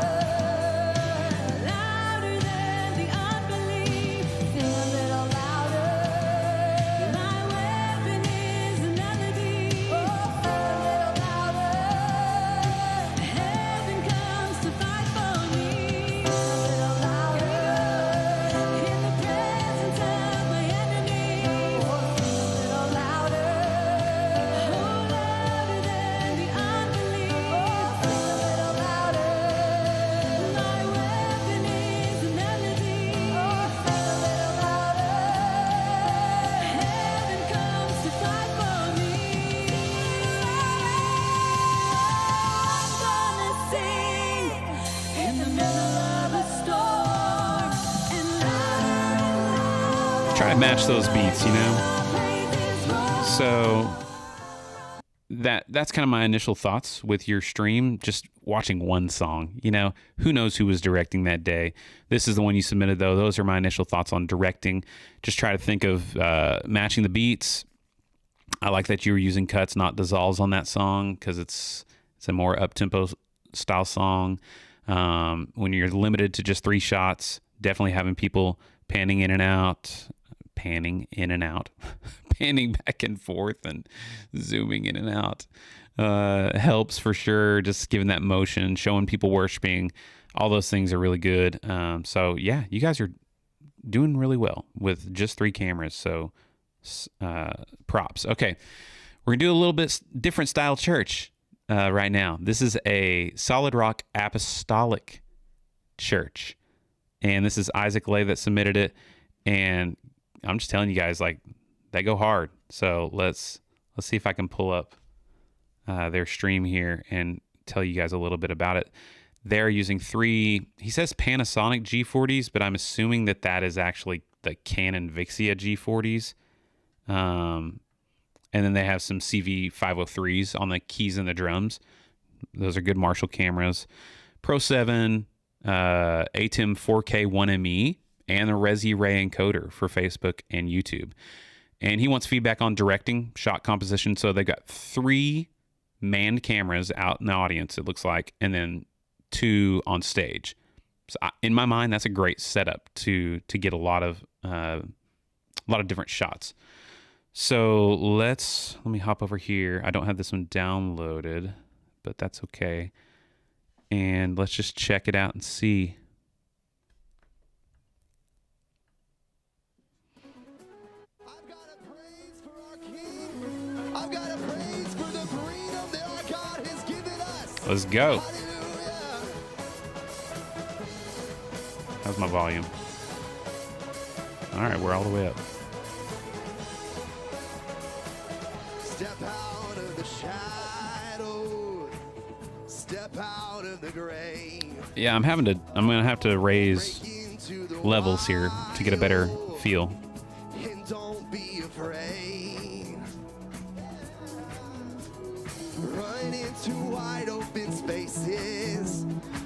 Louder than the unbelief. Sing a little louder. My weapon is a melody. Oh, sing a little louder. Heaven comes to fight for me. Sing a little louder. In the presence of my enemy. Oh, sing a little louder. Oh, louder than the unbelief. Oh, sing a little louder. My weapon is a melody. Oh, sing a little louder. Heaven comes to fight for me. I'm gonna sing in the middle of a storm and louder. Try to match those beats, you know? Praises roar. So that's kind of my initial thoughts with your stream, just watching one song. You know, who knows who was directing that day. This is the one you submitted, though. Those are my initial thoughts on directing. Just try to think of matching the beats. I like that you were using cuts, not dissolves on that song, because it's a more up-tempo style song. When you're limited to just 3 shots, definitely having people panning in and out, panning back and forth and zooming in and out helps for sure. Just giving that motion, showing people worshiping, all those things are really good. So yeah, you guys are doing really well with just 3 cameras. So props. Okay, we're gonna do a little bit different style church right now. This is a Solid Rock Apostolic Church, and this is Isaac Lay that submitted it. And I'm just telling you guys, like, they go hard. So let's see if I can pull up their stream here and tell you guys a little bit about it. They're using 3, he says Panasonic G40s, but I'm assuming that is actually the Canon Vixia G40s. And then they have some CV503s on the keys and the drums. Those are good Marshall cameras. Pro 7, Atem 4K 1ME, and the Resi Ray encoder for Facebook and YouTube. And he wants feedback on directing, shot composition. So they've got 3 manned cameras out in the audience, it looks like, and then 2 on stage. So in my mind, that's a great setup to get a lot of different shots. So let me hop over here. I don't have this one downloaded, but that's okay. And let's just check it out and see. I've got a praise for our King. I've got a praise for the freedom that our God has given us. Let's go. Hallelujah. How's my volume? All right, we're all the way up. Step out of the shadow. Step out of the grave. Yeah, I'm gonna have to raise Break into the levels here to get a better wild. feel. And don't be afraid. Run into wide open spaces.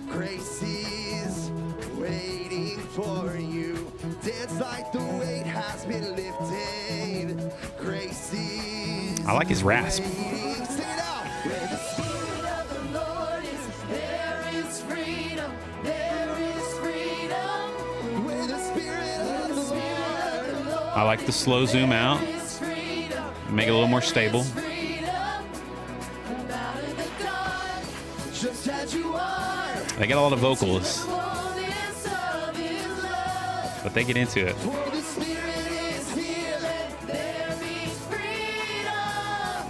Grace is waiting for you. Dance like the weight has been lifted. Grace is I like his rasp. waiting. Sing it out. Where the Spirit of the Lord is, there is freedom. There is freedom. Where the Spirit of the Lord I like the slow zoom out, is freedom. make it a little more stable. Just as you are, They get a lot of vocalists, fullness of His love. but they get into it. For the Spirit is here, let there be freedom.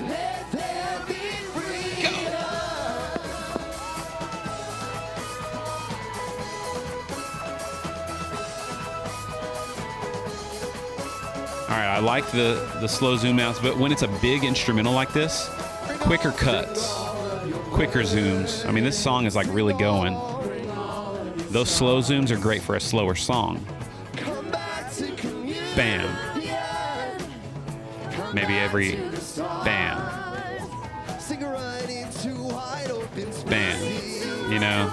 Let there be freedom. All right, I like the slow zoom outs, but when it's a big instrumental like this, quicker cuts, quicker zooms. I mean, this song is like really going. Those slow zooms are great for a slower song. Come back to communion. Bam. Maybe every bam, Sing right into wide open spaces. bam. You know,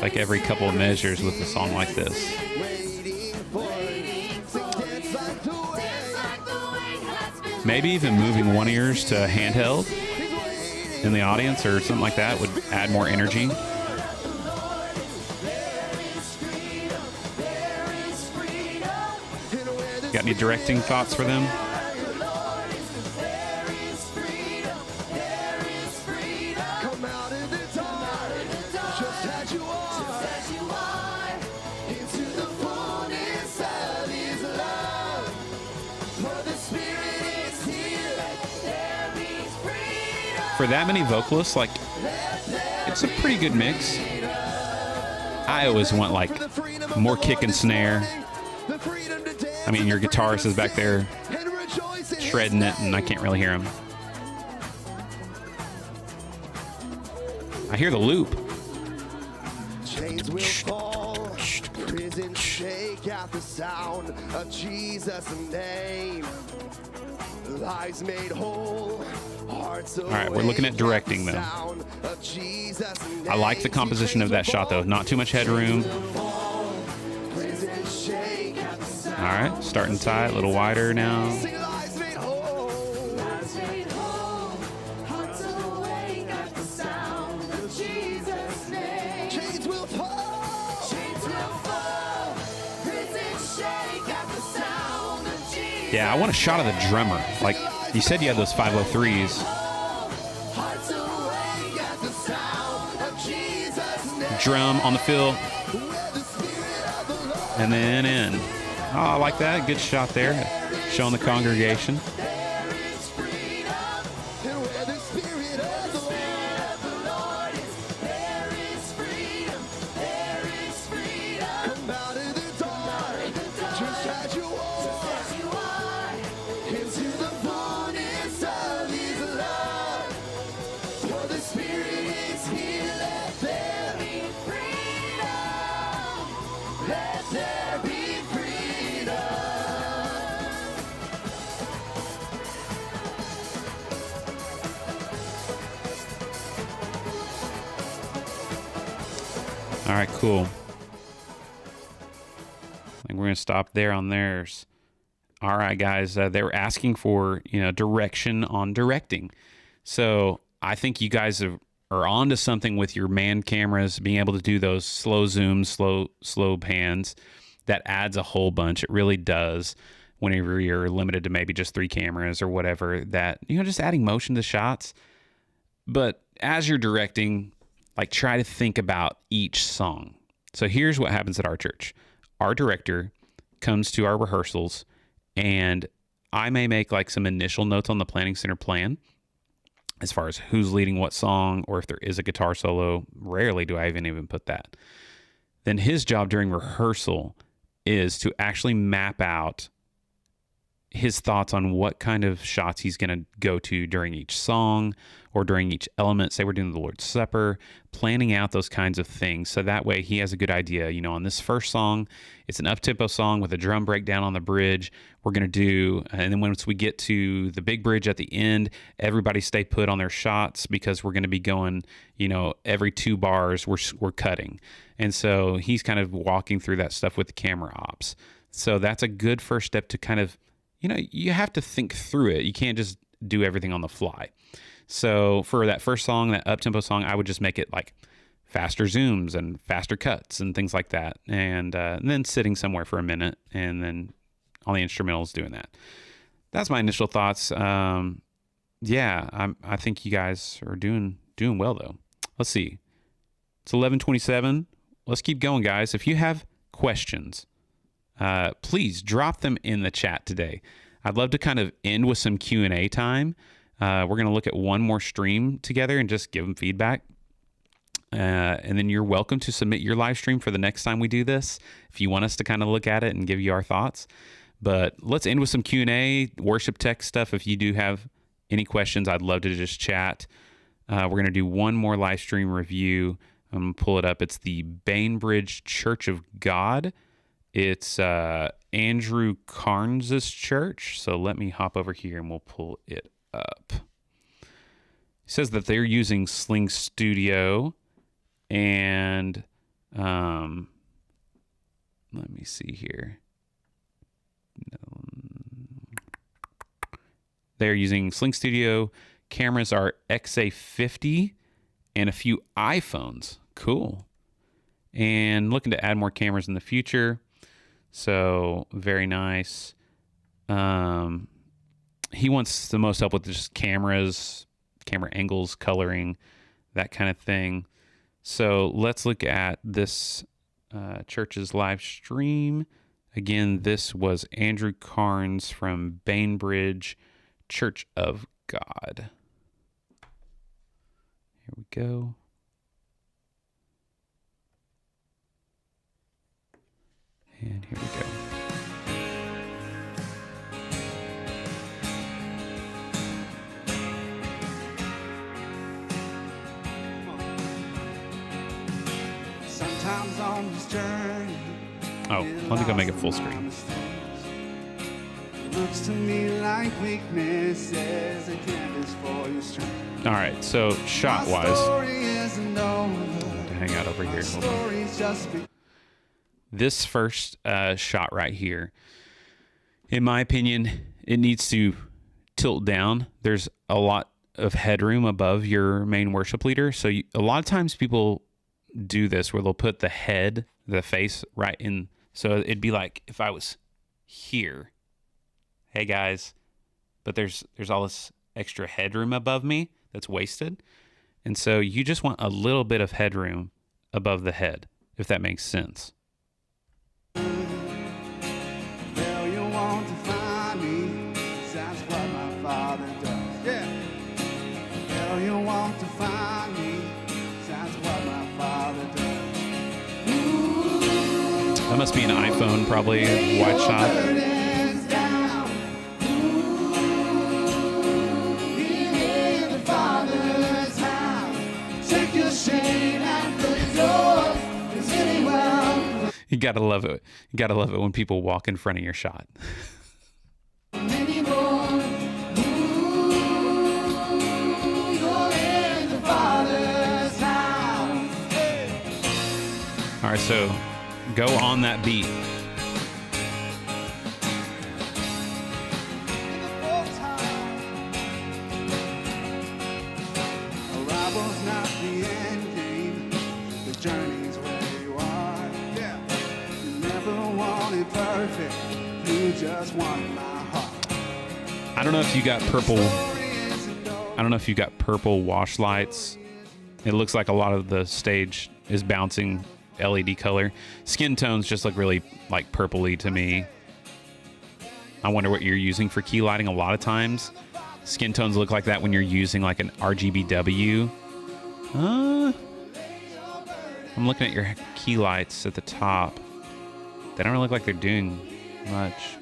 like every couple of measures with a song like this. Waiting for you. Sing dance like the way. Maybe even moving one ears to handheld in the audience or something like that would add more energy. Got any directing thoughts for them? Come out of the dark, just as you are, into the fullness of His love. For the Spirit is here, let there be freedom. For that many vocalists, like, it's a pretty good mix. I always want like The freedom of more the kick Lord and is snare. calling, the freedom to dance, I mean, your the freedom guitarist to is back sing, there and rejoice in His shredding it, and I name. can't really hear him. I hear the loop. Chains will fall, prison shake at the sound of Jesus' name. Lives made whole, hearts All right, we're looking at directing, though. I like the composition of that shot, though. Not too much headroom. All right, starting tight, a little wider now. Lives made whole. Chains will fall. Yeah, I want a shot of the drummer. Like, you said you had those 503s. Drum on the fill. And then in. Oh, I like that. Good shot there. Showing the congregation. And where the Spirit of the Lord is, there is freedom. Come out of the dark, just as you are, into the fullness of His love. For the Spirit is here, let there be freedom. Let there be freedom. All right, cool. I think we're going to stop there on theirs. All right, guys. They were asking for, direction on directing. So I think you guys are onto something with your man cameras, being able to do those slow zooms, slow pans. That adds a whole bunch. It really does. Whenever you're limited to maybe just 3 cameras or whatever, that, just adding motion to shots. But as you're directing, like try to think about each song. So here's what happens at our church. Our director comes to our rehearsals, and I may make like some initial notes on the planning center plan as far as who's leading what song, or if there is a guitar solo. Rarely do I even put that. Then his job during rehearsal is to actually map out his thoughts on what kind of shots he's going to go to during each song or during each element. Say we're doing the Lord's Supper, planning out those kinds of things. So that way he has a good idea, you know, on this first song, it's an up-tempo song with a drum breakdown on the bridge. We're going to do, and then once we get to the big bridge at the end, everybody stay put on their shots because we're going to be going, you know, every 2 bars we're cutting. And so he's kind of walking through that stuff with the camera ops. So that's a good first step to kind of, you know, you have to think through it. You can't just do everything on the fly. So for that first song, that up-tempo song, I would just make it like faster zooms and faster cuts and things like that. And then sitting somewhere for a minute and then on the instrumentals doing that. That's my initial thoughts. I think you guys are doing well though. Let's see. It's 11:27. Let's keep going, guys. If you have questions, please drop them in the chat today. I'd love to kind of end with some Q&A time. We're going to look at one more stream together and just give them feedback. And then you're welcome to submit your live stream for the next time we do this, if you want us to kind of look at it and give you our thoughts. But let's end with some Q&A, worship tech stuff. If you do have any questions, I'd love to just chat. We're going to do one more live stream review. I'm going to pull it up. It's the Bainbridge Church of God. It's Andrew Carnes' church. So let me hop over here and we'll pull it up. He says that they're using Sling Studio, and let me see here. They're using Sling Studio. Cameras are XA50 and a few iPhones. Cool. And looking to add more cameras in the future. So very nice. He wants the most help with just cameras, camera angles, coloring, that kind of thing. So let's look at this church's live stream. Again, this was Andrew Carnes from Bainbridge Church of God. Here we go. And here we go. Sometimes on this journey. Oh, let me go make it full screen. Looks to me like weakness as a canvas for your strength. All right, so shot-wise, hang out over here. Hold on. This first shot right here, in my opinion, it needs to tilt down. There's a lot of headroom above your main worship leader. So a lot of times people do this where they'll put the head, the face right in. So it'd be like if I was here, hey guys, but there's all this extra headroom above me that's wasted. And so you just want a little bit of headroom above the head, if that makes sense. Well, you want to find me, 'cause that's what my Father does. Yeah. Well, you want to find me, 'cause that's what my Father does. That must be an iPhone, probably a wide shot. Burdens down. In the Father's house. Take your shame and put yours. 'Cause anywhere. You gotta love it. You gotta love it when people walk in front of your shot. Anymore. Ooh, you're in the Father's house. All right, so go on that beat. In the full time. Arrival's not the end game. The journey's where you are. Yeah. You never want it perfect. You just want my heart. I don't know if you got purple I don't know if you've got purple wash lights. It looks like a lot of the stage is bouncing LED color. Skin tones just look really like purpley to me. I wonder what you're using for key lighting. A lot of times, skin tones look like that when you're using like an RGBW. I'm looking at your key lights at the top. They don't really look like they're doing much.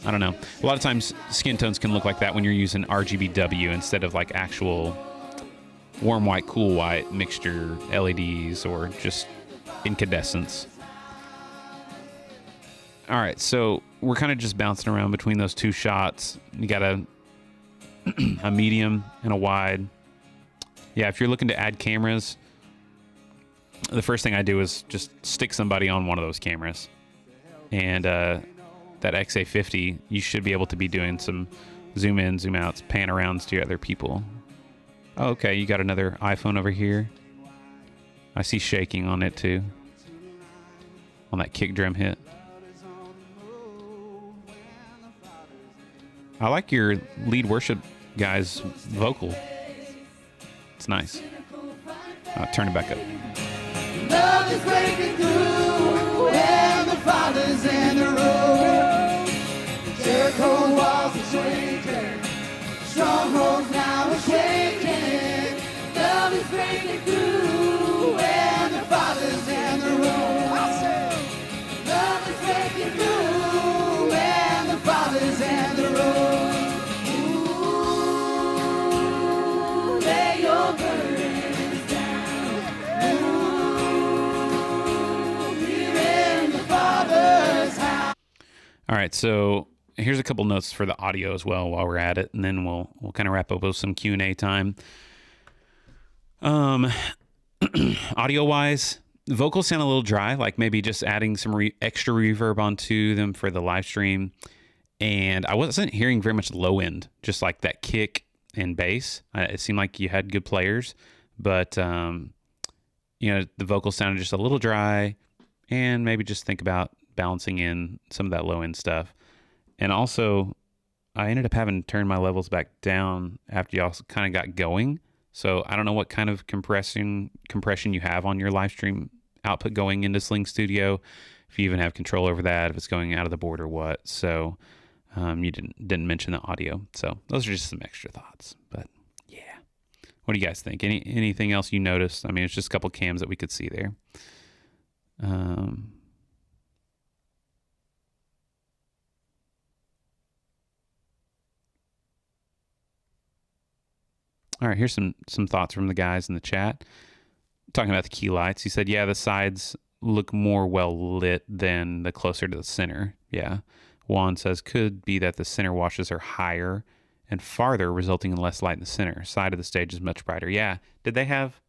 I don't know. A lot of times, skin tones can look like that when you're using RGBW instead of like actual warm white, cool white mixture LEDs or just incandescents. All right, so we're kind of just bouncing around between those two shots. You got a medium and a wide. Yeah, if you're looking to add cameras, the first thing I do is just stick somebody on one of those cameras. And that XA50, you should be able to be doing some zoom in, zoom outs, pan arounds to other people. Oh, okay, you got another iPhone over here. I see shaking on it too. On that kick drum hit. I like your lead worship guy's vocal. It's nice. I'll turn it back up. Love is breaking through, and the Father's in the room. Jericho walls are shaking, strongholds now are shaking. Love is breaking through, and the Father's in the room. Love is breaking through, and the Father's in the room. Ooh, lay your burdens down. Ooh, you're in the Father's house. All right, so here's a couple notes for the audio as well while we're at it, and then we'll kind of wrap up with some Q&A time. Audio wise, vocals sound a little dry, like maybe just adding some extra reverb onto them for the live stream. And I wasn't hearing very much low end, just like that kick and bass. It seemed like you had good players, but the vocals sounded just a little dry, and maybe just think about balancing in some of that low end stuff. And also, I ended up having to turn my levels back down after y'all kind of got going. So I don't know what kind of compression you have on your live stream output going into Sling Studio, if you even have control over that, if it's going out of the board or what. So you didn't mention the audio. So those are just some extra thoughts. But yeah, what do you guys think? Anything else you noticed? I mean, it's just a couple cams that we could see there. All right, here's some thoughts from the guys in the chat. Talking about the key lights. He said, yeah, the sides look more well lit than the closer to the center. Yeah. Juan says, could be that the center washes are higher and farther, resulting in less light in the center. Side of the stage is much brighter. Yeah. Did they have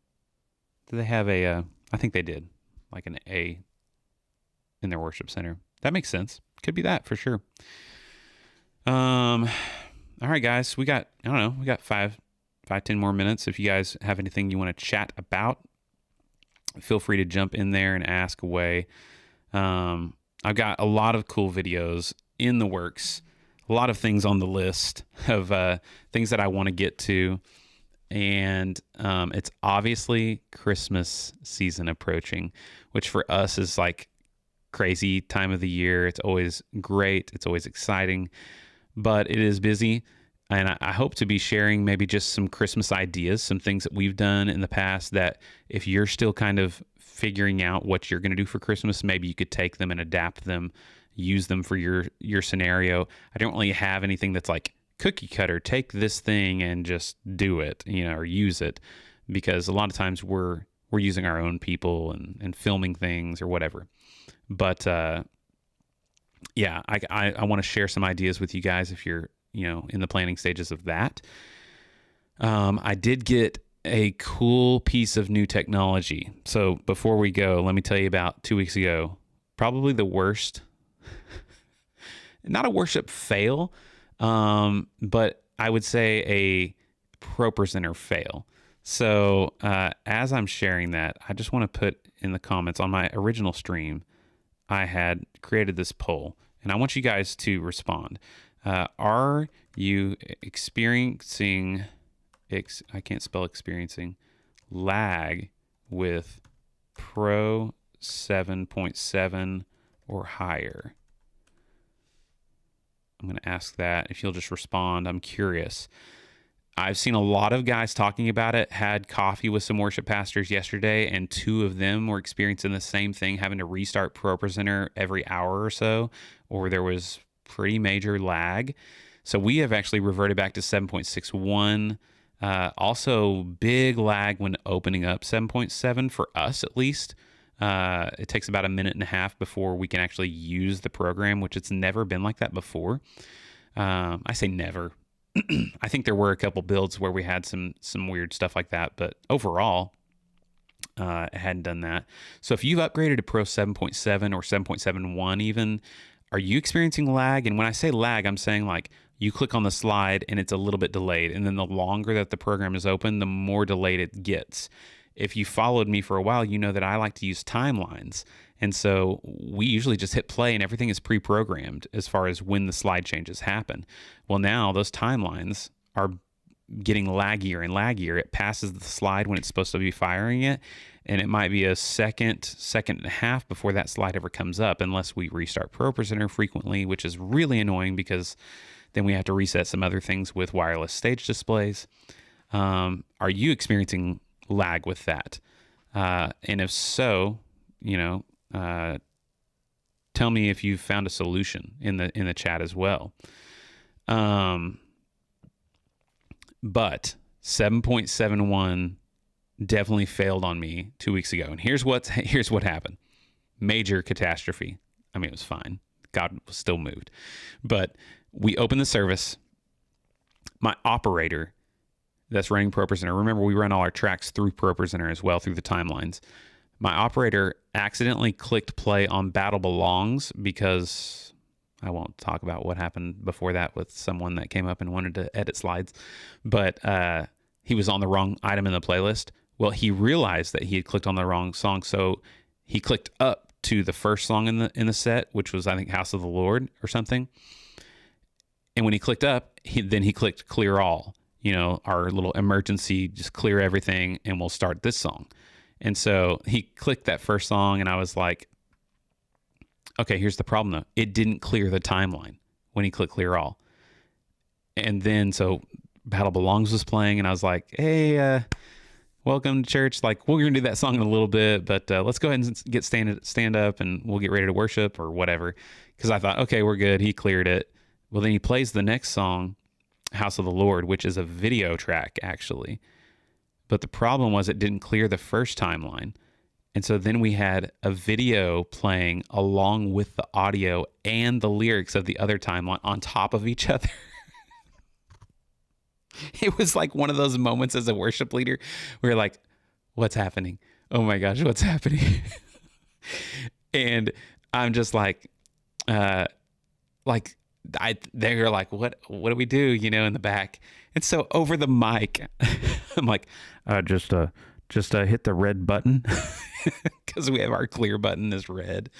a, I think they did, like an A in their worship center. That makes sense. Could be that for sure. All right, guys, we got 5-10 more minutes. If you guys have anything you want to chat about, feel free to jump in there and ask away. I've got a lot of cool videos in the works, a lot of things on the list of things that I want to get to. And it's obviously Christmas season approaching, which for us is like crazy time of the year. It's always great. It's always exciting, but it is busy. And I hope to be sharing maybe just some Christmas ideas, some things that we've done in the past that if you're still kind of figuring out what you're going to do for Christmas, maybe you could take them and adapt them, use them for your scenario. I don't really have anything that's like cookie cutter, take this thing and just do it, or use it, because a lot of times we're using our own people and filming things or whatever. But yeah, I want to share some ideas with you guys if you're in the planning stages of that. I did get a cool piece of new technology. So before we go, let me tell you about 2 weeks ago, probably the worst, not a worship fail, but I would say a ProPresenter fail. So as I'm sharing that, I just want to put in the comments on my original stream, I had created this poll and I want you guys to respond. Are you experiencing, I can't spell experiencing, lag with Pro 7.7 or higher? I'm going to ask that. If you'll just respond, I'm curious. I've seen a lot of guys talking about it. Had coffee with some worship pastors yesterday, and 2 of them were experiencing the same thing, having to restart ProPresenter every hour or so, or there was pretty major lag. So we have actually reverted back to 7.61. Also, big lag when opening up 7.7 for us, at least. It takes about a minute and a half before we can actually use the program, which it's never been like that before. I say never. I think there were a couple builds where we had some weird stuff like that, but overall, it hadn't done that. So if you've upgraded to Pro 7.7 or 7.71 even, are you experiencing lag? And when I say lag, I'm saying like you click on the slide and it's a little bit delayed. And then the longer that the program is open, the more delayed it gets. If you followed me for a while, you know that I like to use timelines. And so we usually just hit play and everything is pre-programmed as far as when the slide changes happen. Well, now those timelines are getting laggier and laggier. It passes the slide when it's supposed to be firing it, and it might be a second and a half before that slide ever comes up, unless we restart ProPresenter frequently, which is really annoying because then we have to reset some other things with wireless stage displays. Are you experiencing lag with that? And if so, tell me if you've found a solution in the chat as well. But 7.71 definitely failed on me 2 weeks ago. And here's what happened. Major catastrophe. I mean, it was fine. God was still moved. But we opened the service. My operator that's running ProPresenter, remember we run all our tracks through ProPresenter as well, through the timelines. My operator accidentally clicked play on Battle Belongs because I won't talk about what happened before that with someone that came up and wanted to edit slides, but he was on the wrong item in the playlist. Well, he realized that he had clicked on the wrong song, so he clicked up to the first song in the set, which was, I think, House of the Lord or something. And when he clicked up, he clicked clear all, our little emergency, just clear everything, and we'll start this song. And so he clicked that first song, and I was like, okay, here's the problem though. It didn't clear the timeline when he clicked clear all. And then so Battle Belongs was playing, and I was like, hey, welcome to church. Like, we're going to do that song in a little bit, but let's go ahead and get stand up, and we'll get ready to worship or whatever. Because I thought, okay, we're good. He cleared it. Well, then he plays the next song, House of the Lord, which is a video track, actually. But the problem was it didn't clear the first timeline. And so then we had a video playing along with the audio and the lyrics of the other timeline on top of each other. It was like one of those moments as a worship leader where you're like, what's happening? Oh my gosh, what's happening? And I'm just like, they're like, what do we do? In the back. And so over the mic, I'm like, just hit the red button because we have our clear button is red.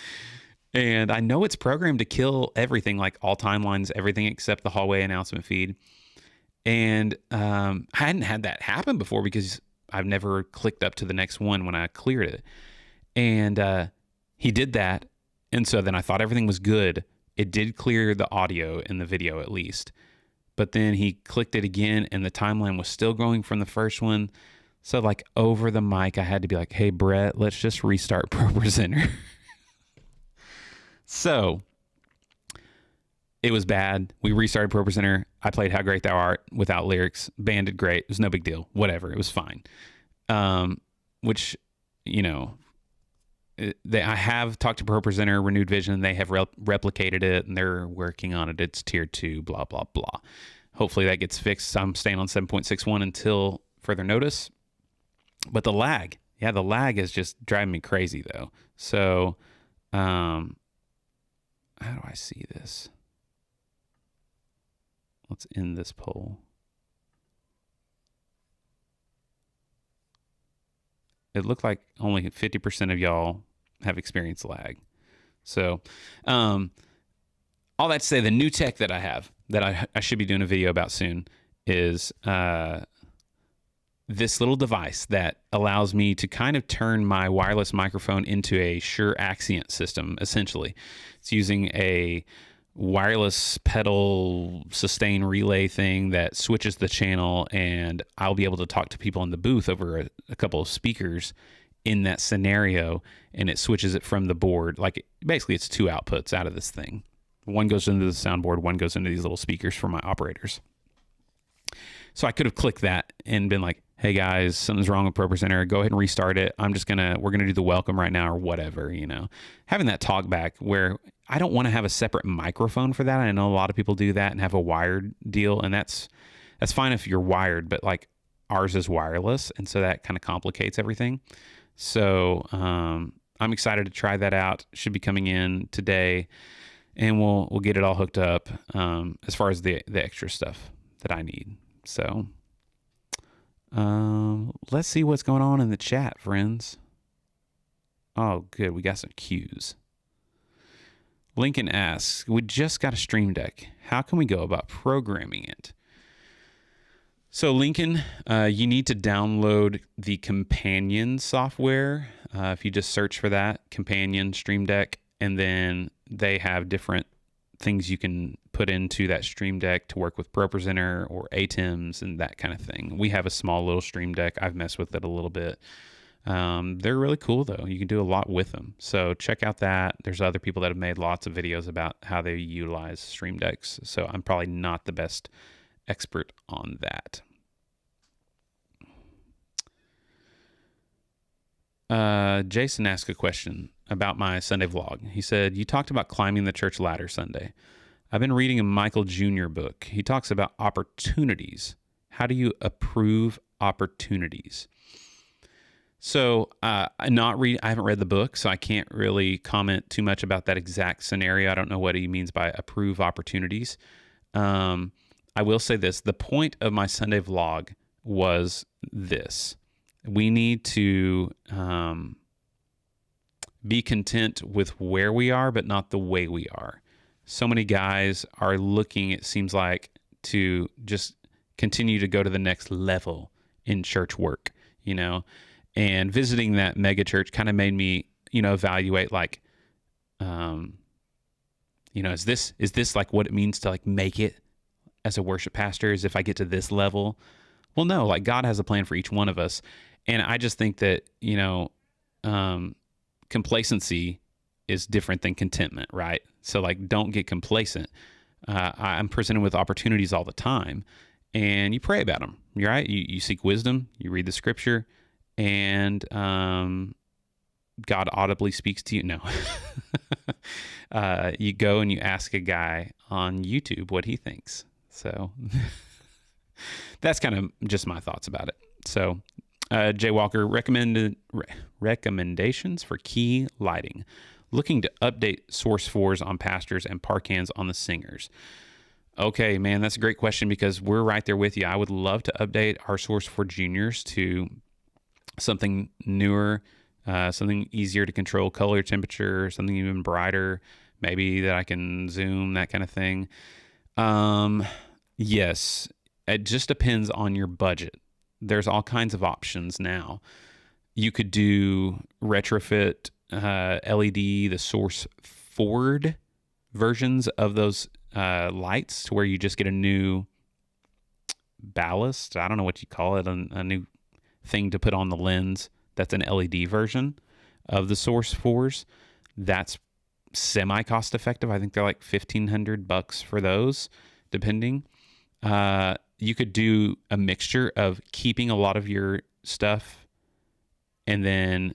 And I know it's programmed to kill everything, like all timelines, everything except the hallway announcement feed. And I hadn't had that happen before because I've never clicked up to the next one when I cleared it. And he did that. And so then I thought everything was good. It did clear the audio in the video at least. But then he clicked it again and the timeline was still going from the first one. So like over the mic, I had to be like, hey, Brett, let's just restart ProPresenter. So it was bad. We restarted ProPresenter. I played How Great Thou Art without lyrics. Band did great. It was no big deal. Whatever. It was fine. Which, I have talked to ProPresenter, Renewed Vision. They have replicated it, and they're working on it. It's tier 2, blah, blah, blah. Hopefully that gets fixed. I'm staying on 7.61 until further notice. But the lag is just driving me crazy, though. So how do I see this? Let's end this poll. It looked like only 50% of y'all have experienced lag. So all that to say, the new tech that I have that I should be doing a video about soon is this little device that allows me to kind of turn my wireless microphone into a Shure Accent system, essentially. It's using a wireless pedal sustain relay thing that switches the channel, and I'll be able to talk to people in the booth over a couple of speakers in that scenario, and it switches it from the board. Like, basically, it's two outputs out of this thing. One goes into the soundboard, one goes into these little speakers for my operators. So I could have clicked that and been like, hey guys, something's wrong with ProPresenter. Go ahead and restart it. We're gonna do the welcome right now or whatever, you know. Having that talk back where I don't want to have a separate microphone for that. I know a lot of people do that and have a wired deal, and that's fine if you're wired, but like ours is wireless, and so that kind of complicates everything. So I'm excited to try that out. Should be coming in today, and we'll get it all hooked up as far as the extra stuff that I need. So let's see what's going on in the chat, friends. Oh, good. We got some cues. Lincoln asks, we just got a Stream Deck. How can we go about programming it? So Lincoln, you need to download the Companion software. If you just search for that, Companion Stream Deck, and then they have different things you can put into that Stream Deck to work with ProPresenter or Atems and that kind of thing. We have a small little Stream Deck. I've messed with it a little bit. They're really cool though. You can do a lot with them. So check out that. There's other people that have made lots of videos about how they utilize Stream Decks. So I'm probably not the best expert on that. Jason asked a question about my Sunday vlog. He said, you talked about climbing the church ladder Sunday. I've been reading a Michael Jr. book. He talks about opportunities. How do you approve opportunities? So I haven't read the book, so I can't really comment too much about that exact scenario. I don't know what he means by approve opportunities. I will say this. The point of my Sunday vlog was this. We need to be content with where we are, but not the way we are. So many guys are looking, it seems like, to just continue to go to the next level in church work, you know, and visiting that mega church kind of made me, you know, evaluate like, you know, is this like what it means to like make it as a worship pastor? Is if I get to this level? Well, no, like God has a plan for each one of us. And I just think that, you know, complacency is different than contentment, right? So like, don't get complacent. I'm presented with opportunities all the time, and you pray about them. You're right. You seek wisdom, you read the scripture, and God audibly speaks to you. No, you go and you ask a guy on YouTube what he thinks. So that's kind of just my thoughts about it. So Jay Walker recommendations for key lighting. Looking to update source 4s on pastors and parkans on the singers. Okay, man, that's a great question because we're right there with you. I would love to update our source 4 juniors to something newer, something easier to control color, temperature, something even brighter, maybe that I can zoom, that kind of thing. Yes, it just depends on your budget. There's all kinds of options now. You could do retrofit LED, the source forward versions of those lights to where you just get a new ballast. I don't know what you call it, a new thing to put on the lens. That's an LED version of the source 4s. That's semi cost effective. I think they're like $1,500 for those, depending. You could do a mixture of keeping a lot of your stuff and then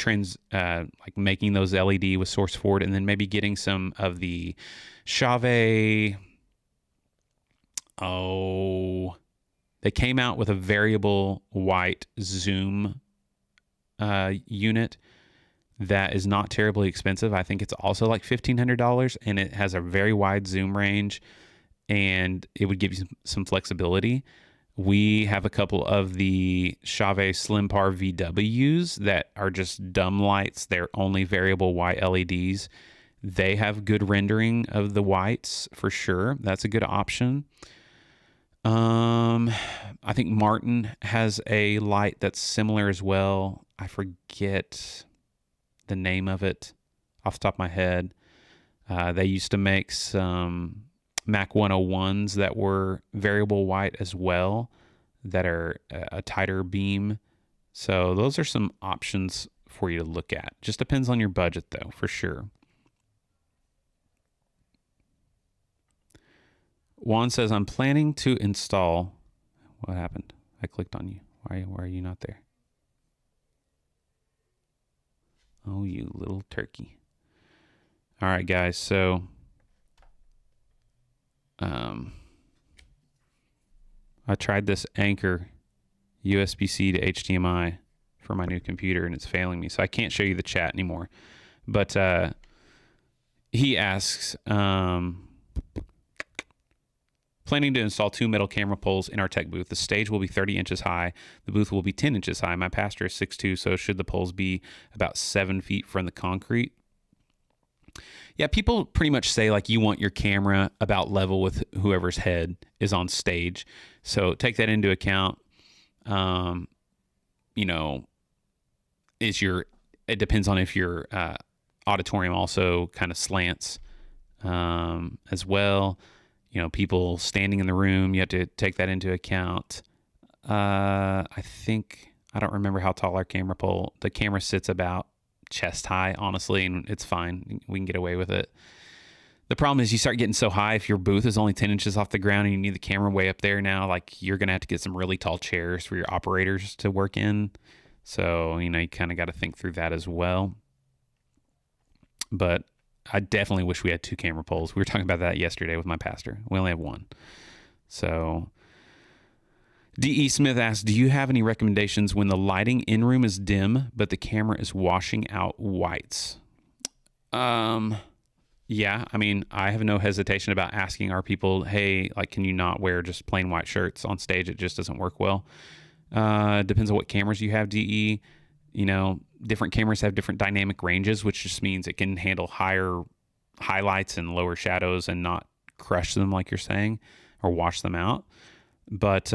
like making those LED with source forward, and then maybe getting some of the Chauvet. Oh, they came out with a variable white zoom unit that is not terribly expensive. I think it's also like $1,500, and it has a very wide zoom range, and it would give you some flexibility. We have a couple of the Chauvet Slim Par VWs that are just dumb lights. They're only variable white LEDs. They have good rendering of the whites for sure. That's a good option. I think Martin has a light that's similar as well. I forget the name of it off the top of my head. They used to make some Mac 101s that were variable white as well, that are a tighter beam. So those are some options for you to look at. Just depends on your budget though, for sure. Juan says, I'm planning to install. What happened? I clicked on you. Why are you not there? Oh, you little turkey. All right, guys. So, I tried this Anchor USB-C to HDMI for my new computer, and it's failing me. So I can't show you the chat anymore. But he asks, planning to install 2 metal camera poles in our tech booth. The stage will be 30 inches high. The booth will be 10 inches high. My pastor is 6'2", so should the poles be about 7 feet from the concrete? Yeah, people pretty much say like you want your camera about level with whoever's head is on stage. So take that into account. You know, it depends on if your auditorium also kind of slants as well. You know, people standing in the room, you have to take that into account. I don't remember how tall our the camera sits about chest high, honestly, and it's fine. We can get away with it. The problem is you start getting so high, if your booth is only 10 inches off the ground and you need the camera way up there now, like you're going to have to get some really tall chairs for your operators to work in. So, you know, you kind of got to think through that as well. But I definitely wish we had 2 camera poles. We were talking about that yesterday with my pastor. We only have 1. So D.E. Smith asks, do you have any recommendations when the lighting in room is dim, but the camera is washing out whites? Yeah, I mean, I have no hesitation about asking our people, hey, like, can you not wear just plain white shirts on stage? It just doesn't work well. Depends on what cameras you have, DE. You know, different cameras have different dynamic ranges, which just means it can handle higher highlights and lower shadows and not crush them like you're saying or wash them out. But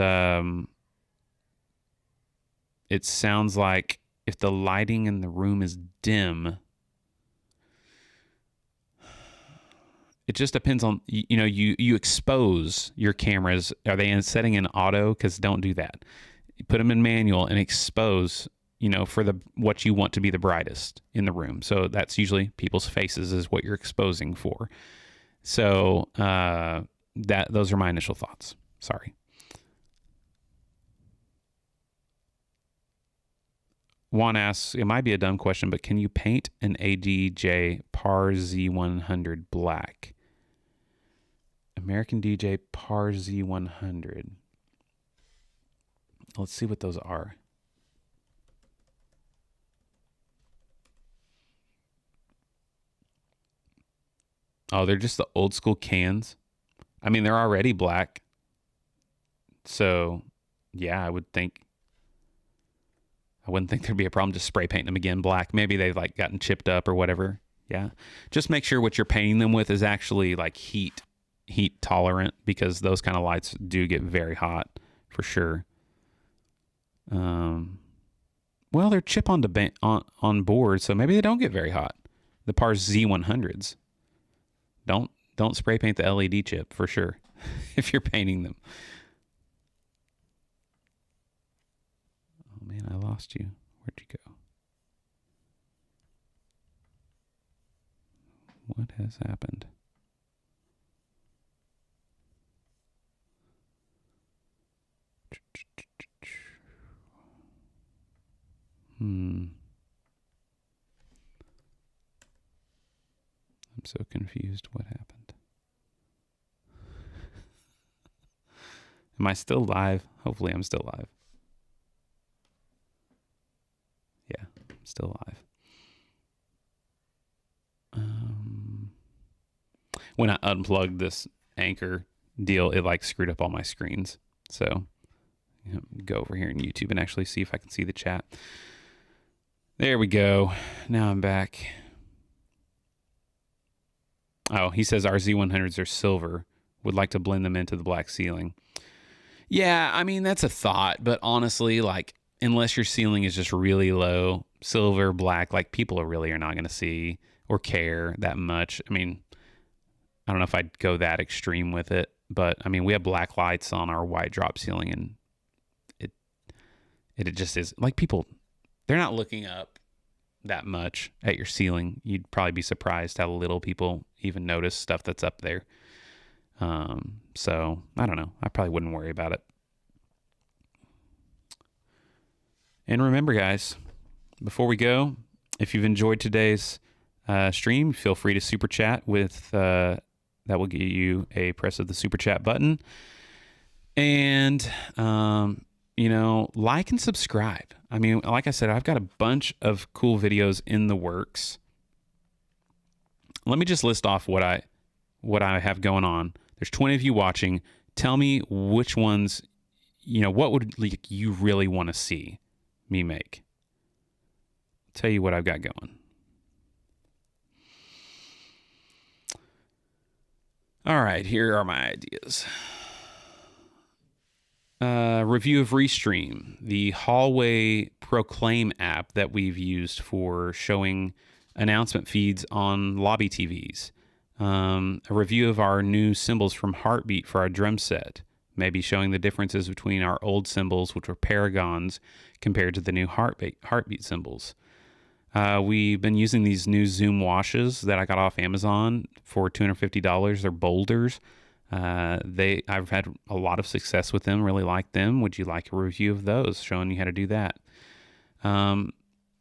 it sounds like if the lighting in the room is dim, it just depends on, you know, you expose your cameras. Are they in setting in auto? Because don't do that. You put them in manual and expose, you know, for what you want to be the brightest in the room. So that's usually people's faces is what you're exposing for. So those are my initial thoughts. Sorry. Juan asks, it might be a dumb question, but can you paint an ADJ PAR Z100 black? American DJ PAR Z100. Let's see what those are. Oh, they're just the old school cans. I mean, they're already black. So, yeah, I wouldn't think there'd be a problem just spray painting them again black. Maybe they've like gotten chipped up or whatever. Yeah. Just make sure what you're painting them with is actually like heat tolerant, because those kind of lights do get very hot for sure. Well, they're chip on board, so maybe they don't get very hot. The PAR Z100s. Don't spray paint the LED chip for sure if you're painting them. Oh man, I lost you. Where'd you go? What has happened? I'm so confused. What happened? Am I still live? Hopefully I'm still live. Yeah, I'm still live. When I unplugged this Anchor deal, it like screwed up all my screens. So go over here in YouTube and actually see if I can see the chat. There we go. Now I'm back. Oh, he says our Z100s are silver. Would like to blend them into the black ceiling. Yeah, I mean, that's a thought, but honestly, like, unless your ceiling is just really low, silver, black, like, people really are not going to see or care that much. I mean, I don't know if I'd go that extreme with it, but I mean, we have black lights on our white drop ceiling, and it just is like, people, they're not looking up that much at your ceiling. You'd probably be surprised how little people even notice stuff that's up there. So I don't know. I probably wouldn't worry about it. And remember, guys, before we go, if you've enjoyed today's stream, feel free to super chat with, that will get you a press of the super chat button. And, you know, like and subscribe. I mean, like I said, I've got a bunch of cool videos in the works. Let me just list off what I have going on. There's 20 of you watching. Tell me which ones, you know, what would like, you really want to see me make. I'll tell you what I've got going. All right, here are my ideas. Review of Restream, the hallway Proclaim app that we've used for showing announcement feeds on lobby TVs. A review of our new cymbals from Heartbeat for our drum set, maybe showing the differences between our old cymbals, which were Paragons, compared to the new Heartbeat cymbals. We've been using these new Zoom washes that I got off Amazon for $250. They're boulders. I've had a lot of success with them, really like them. Would you like a review of those, showing you how to do that? I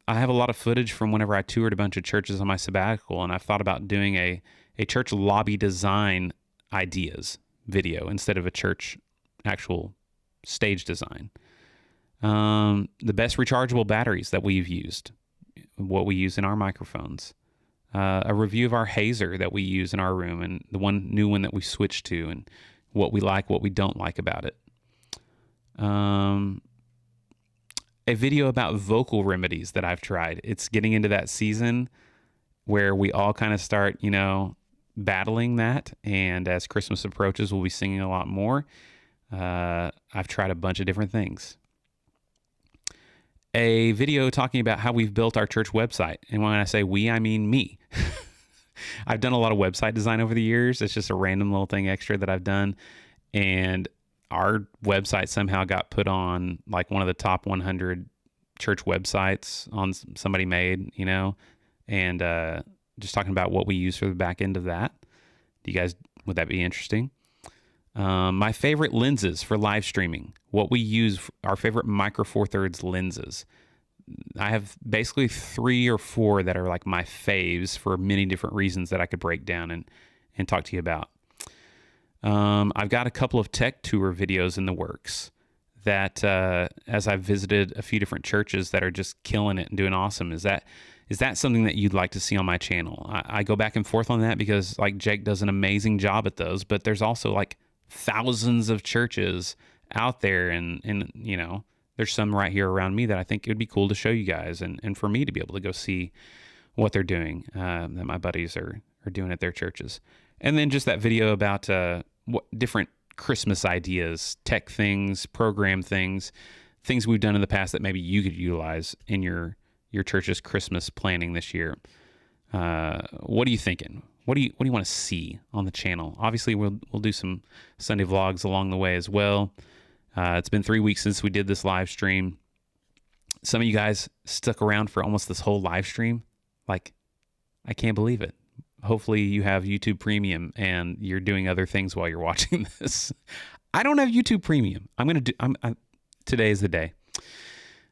have a lot of footage from whenever I toured a bunch of churches on my sabbatical, and I've thought about doing a church lobby design ideas video instead of a church actual stage design. The best rechargeable batteries that we've used, what we use in our microphones. A review of our hazer that we use in our room, and the new one that we switched to, and what we like, what we don't like about it. A video about vocal remedies that I've tried. It's getting into that season where we all kind of start, you know, battling that. And as Christmas approaches, we'll be singing a lot more. I've tried a bunch of different things. A video talking about how we've built our church website. And when I say we, I mean me. I've done a lot of website design over the years. It's just a random little thing extra that I've done. And our website somehow got put on like one of the top 100 church websites on somebody made, you know, and just talking about what we use for the back end of that. Would that be interesting? My favorite lenses for live streaming, what we use, our favorite Micro Four Thirds lenses. I have basically 3 or 4 that are like my faves for many different reasons that I could break down and talk to you about. I've got a couple of tech tour videos in the works that, as I've visited a few different churches that are just killing it and doing awesome. Is that something that you'd like to see on my channel? I go back and forth on that because like Jake does an amazing job at those, but there's also like thousands of churches out there, and you know, there's some right here around me that I think it would be cool to show you guys and for me to be able to go see what they're doing, that my buddies are doing at their churches. And then just that video about what different Christmas ideas, tech things, program things we've done in the past that maybe you could utilize in your church's Christmas planning this year. What are you thinking? What do you want to see on the channel? Obviously, we'll do some Sunday vlogs along the way as well. It's been 3 weeks since we did this live stream. Some of you guys stuck around for almost this whole live stream. Like, I can't believe it. Hopefully you have YouTube Premium and you're doing other things while you're watching this. I don't have YouTube Premium. Today is the day.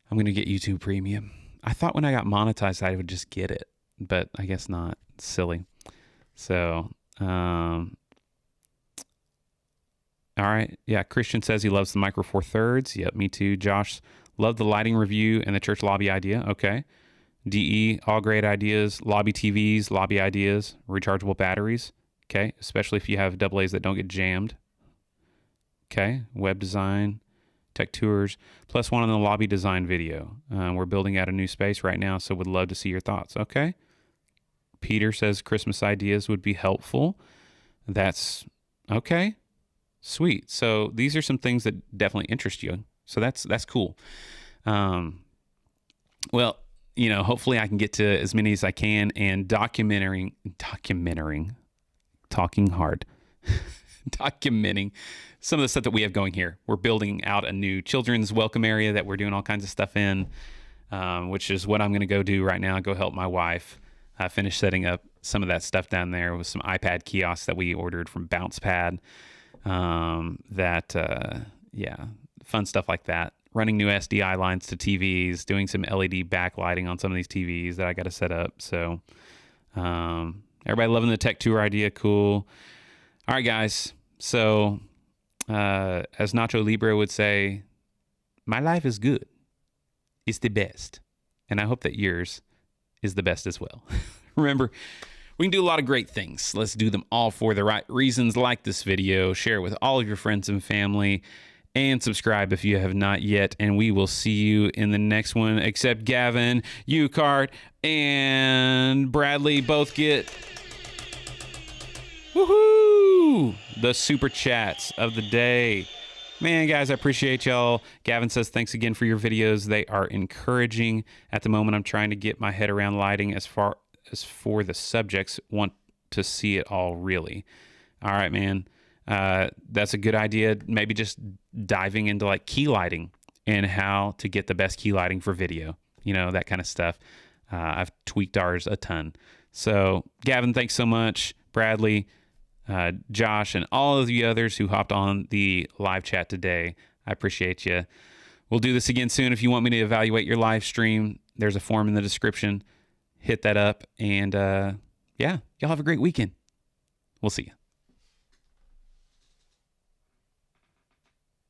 I'm going to get YouTube Premium. I thought when I got monetized, I would just get it, but I guess not. It's silly. So, all right. Yeah. Christian says he loves the Micro Four Thirds. Yep. Me too. Josh loved the lighting review and the church lobby idea. Okay. DE, all great ideas. Lobby TVs, lobby ideas, rechargeable batteries. Okay. Especially if you have AA's that don't get jammed. Okay. Web design, tech tours, plus one on the lobby design video. We're building out a new space right now, so would love to see your thoughts. Okay. Peter says Christmas ideas would be helpful. That's okay. Sweet. So these are some things that definitely interest you. So that's cool. Well, hopefully I can get to as many as I can, and documenting, talking hard, documenting some of the stuff that we have going here. We're building out a new children's welcome area that we're doing all kinds of stuff in, which is what I'm going to go do right now. Go help my wife finish setting up some of that stuff down there with some iPad kiosks that we ordered from BouncePad. Fun stuff like that. Running new SDI lines to TVs, doing some LED backlighting on some of these TVs that I got to set up. So, everybody loving the tech tour idea. Cool. All right, guys. So, as Nacho Libre would say, my life is good. It's the best. And I hope that yours is the best as well. Remember, we can do a lot of great things. Let's do them all for the right reasons. Like this video, share it with all of your friends and family, and subscribe if you have not yet. And we will see you in the next one, except Gavin, Ucart, and Bradley both get woohoo! The super chats of the day. Man, guys, I appreciate y'all. Gavin says, thanks again for your videos. They are encouraging. At the moment, I'm trying to get my head around lighting. As far as for the subjects, want to see it all really. All right, man. That's a good idea. Maybe just diving into like key lighting and how to get the best key lighting for video, that kind of stuff. I've tweaked ours a ton. So Gavin, thanks so much. Bradley, Josh, and all of the others who hopped on the live chat today. I appreciate you. We'll do this again soon. If you want me to evaluate your live stream, there's a form in the description. Hit that up. And y'all have a great weekend. We'll see you.